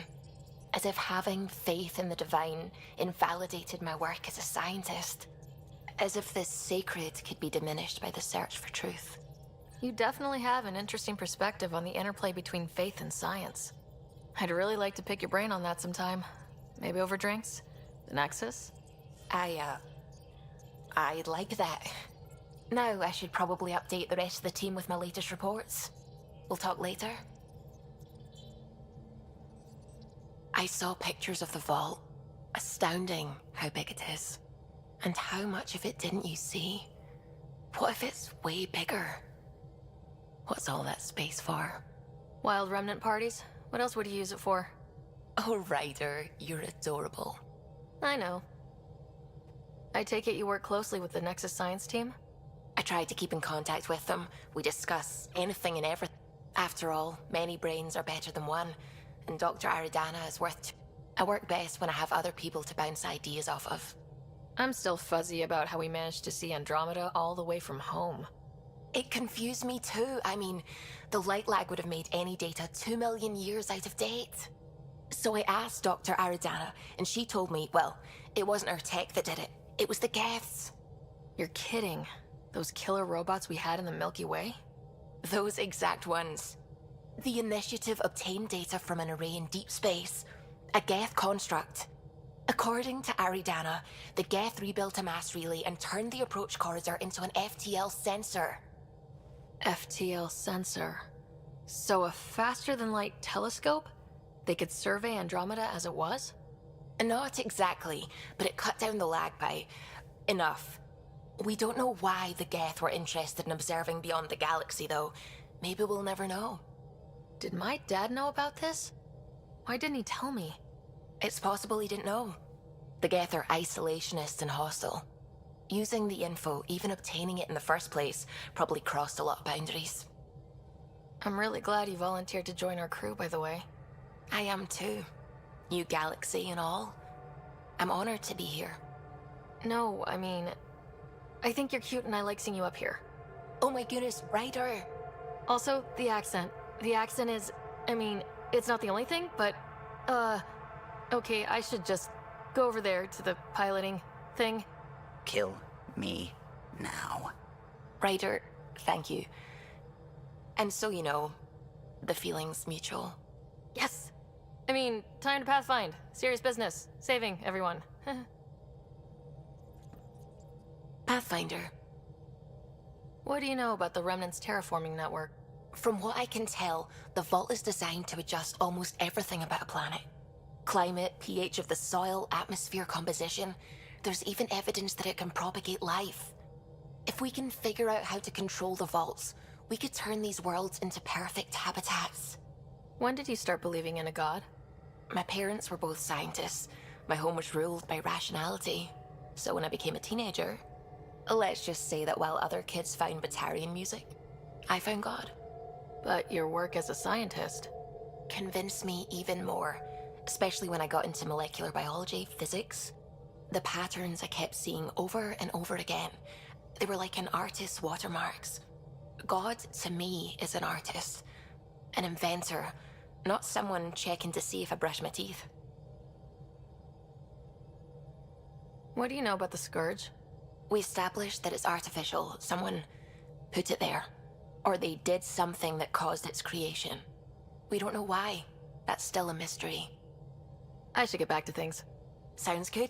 As if having faith in the divine invalidated my work as a scientist. As if this sacred could be diminished by the search for truth. You definitely have an interesting perspective on the interplay between faith and science. I'd really like to pick your brain on that sometime. Maybe over drinks? The Nexus? I'd like that. Now I should probably update the rest of the team with my latest reports. We'll talk later. I saw pictures of the vault. Astounding how big it is. And how much of it didn't you see? What if it's way bigger? What's all that space for? Wild remnant parties? What else would you use it for? Oh, Ryder, you're adorable. I know. I take it you work closely with the Nexus science team? I try to keep in contact with them. We discuss anything and everything. After all, many brains are better than one. and Dr. Aridana is worth... I work best when I have other people to bounce ideas off of. I'm still fuzzy about how we managed to see Andromeda all the way from home. It confused me too. I mean, the light lag would have made any data 2 million years out of date. So I asked Dr. Aridana, and she told me, well, it wasn't her tech that did it. It was the Geths. You're kidding. Those killer robots we had in the Milky Way? Those exact ones. The Initiative obtained data from an array in deep space, a Geth construct. According to Aridana, the Geth rebuilt a mass relay and turned the approach corridor into an FTL sensor. FTL sensor. So a faster-than-light telescope? They could survey Andromeda as it was? Not exactly, but it cut down the lag by enough. We don't know why the Geth were interested in observing beyond the galaxy, though. Maybe we'll never know. Did my dad know about this? Why didn't he tell me? It's possible he didn't know. The Geth are isolationist and hostile. Using the info, even obtaining it in the first place, probably crossed a lot of boundaries. I'm really glad you volunteered to join our crew, by the way. I am too. New galaxy and all. I'm honored to be here. No, I mean... I think you're cute and I like seeing you up here. Oh my goodness, Ryder! Also, the accent. The accent is... I mean, it's not the only thing, but... Okay, I should just go over there to the piloting thing. Kill me now. Ryder, thank you. And so you know, the feeling's mutual. Yes! I mean, time to pathfind. Serious business. Saving everyone. Pathfinder. What do you know about the Remnant's terraforming network? From what I can tell, the vault is designed to adjust almost everything about a planet. Climate, pH of the soil, atmosphere composition. There's even evidence that it can propagate life. If we can figure out how to control the vaults, we could turn these worlds into perfect habitats. When did you start believing in a god? My parents were both scientists. My home was ruled by rationality. So when I became a teenager, let's just say that while other kids found Batarian music, I found God. But your work as a scientist convinced me even more, especially when I got into molecular biology, physics. The patterns I kept seeing over and over again, they were like an artist's watermarks. God, to me, is an artist, an inventor, not someone checking to see if I brush my teeth. What do you know about the Scourge? We established that it's artificial. Someone put it there. Or they did something that caused its creation. We don't know why. That's still a mystery. I should get back to things. Sounds good.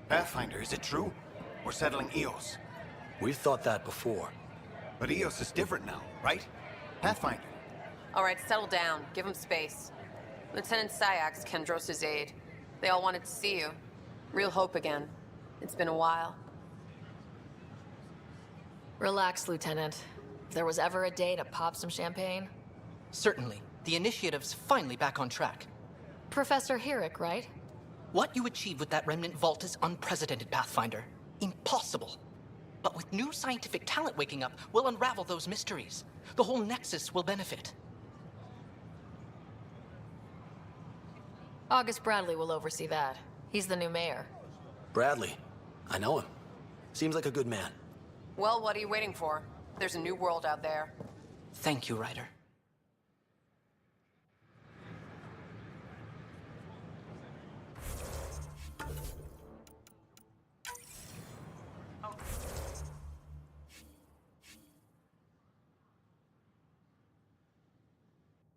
Pathfinder, is it true? We're settling EOS. We've thought that before. But EOS is different now, right? Pathfinder. All right, settle down. Give him space. Lieutenant Syak's Kendros' aide. They all wanted to see you. Real hope again. It's been a while. Relax, Lieutenant. If there was ever a day to pop some champagne... Certainly. The initiative's finally back on track. Professor Herrick, right? What you achieved with that remnant vault is unprecedented, Pathfinder. Impossible. But with new scientific talent waking up, we'll unravel those mysteries. The whole Nexus will benefit. August Bradley will oversee that. He's the new mayor. Bradley. I know him. Seems like a good man. Well, what are you waiting for? There's a new world out there. Thank you, Ryder.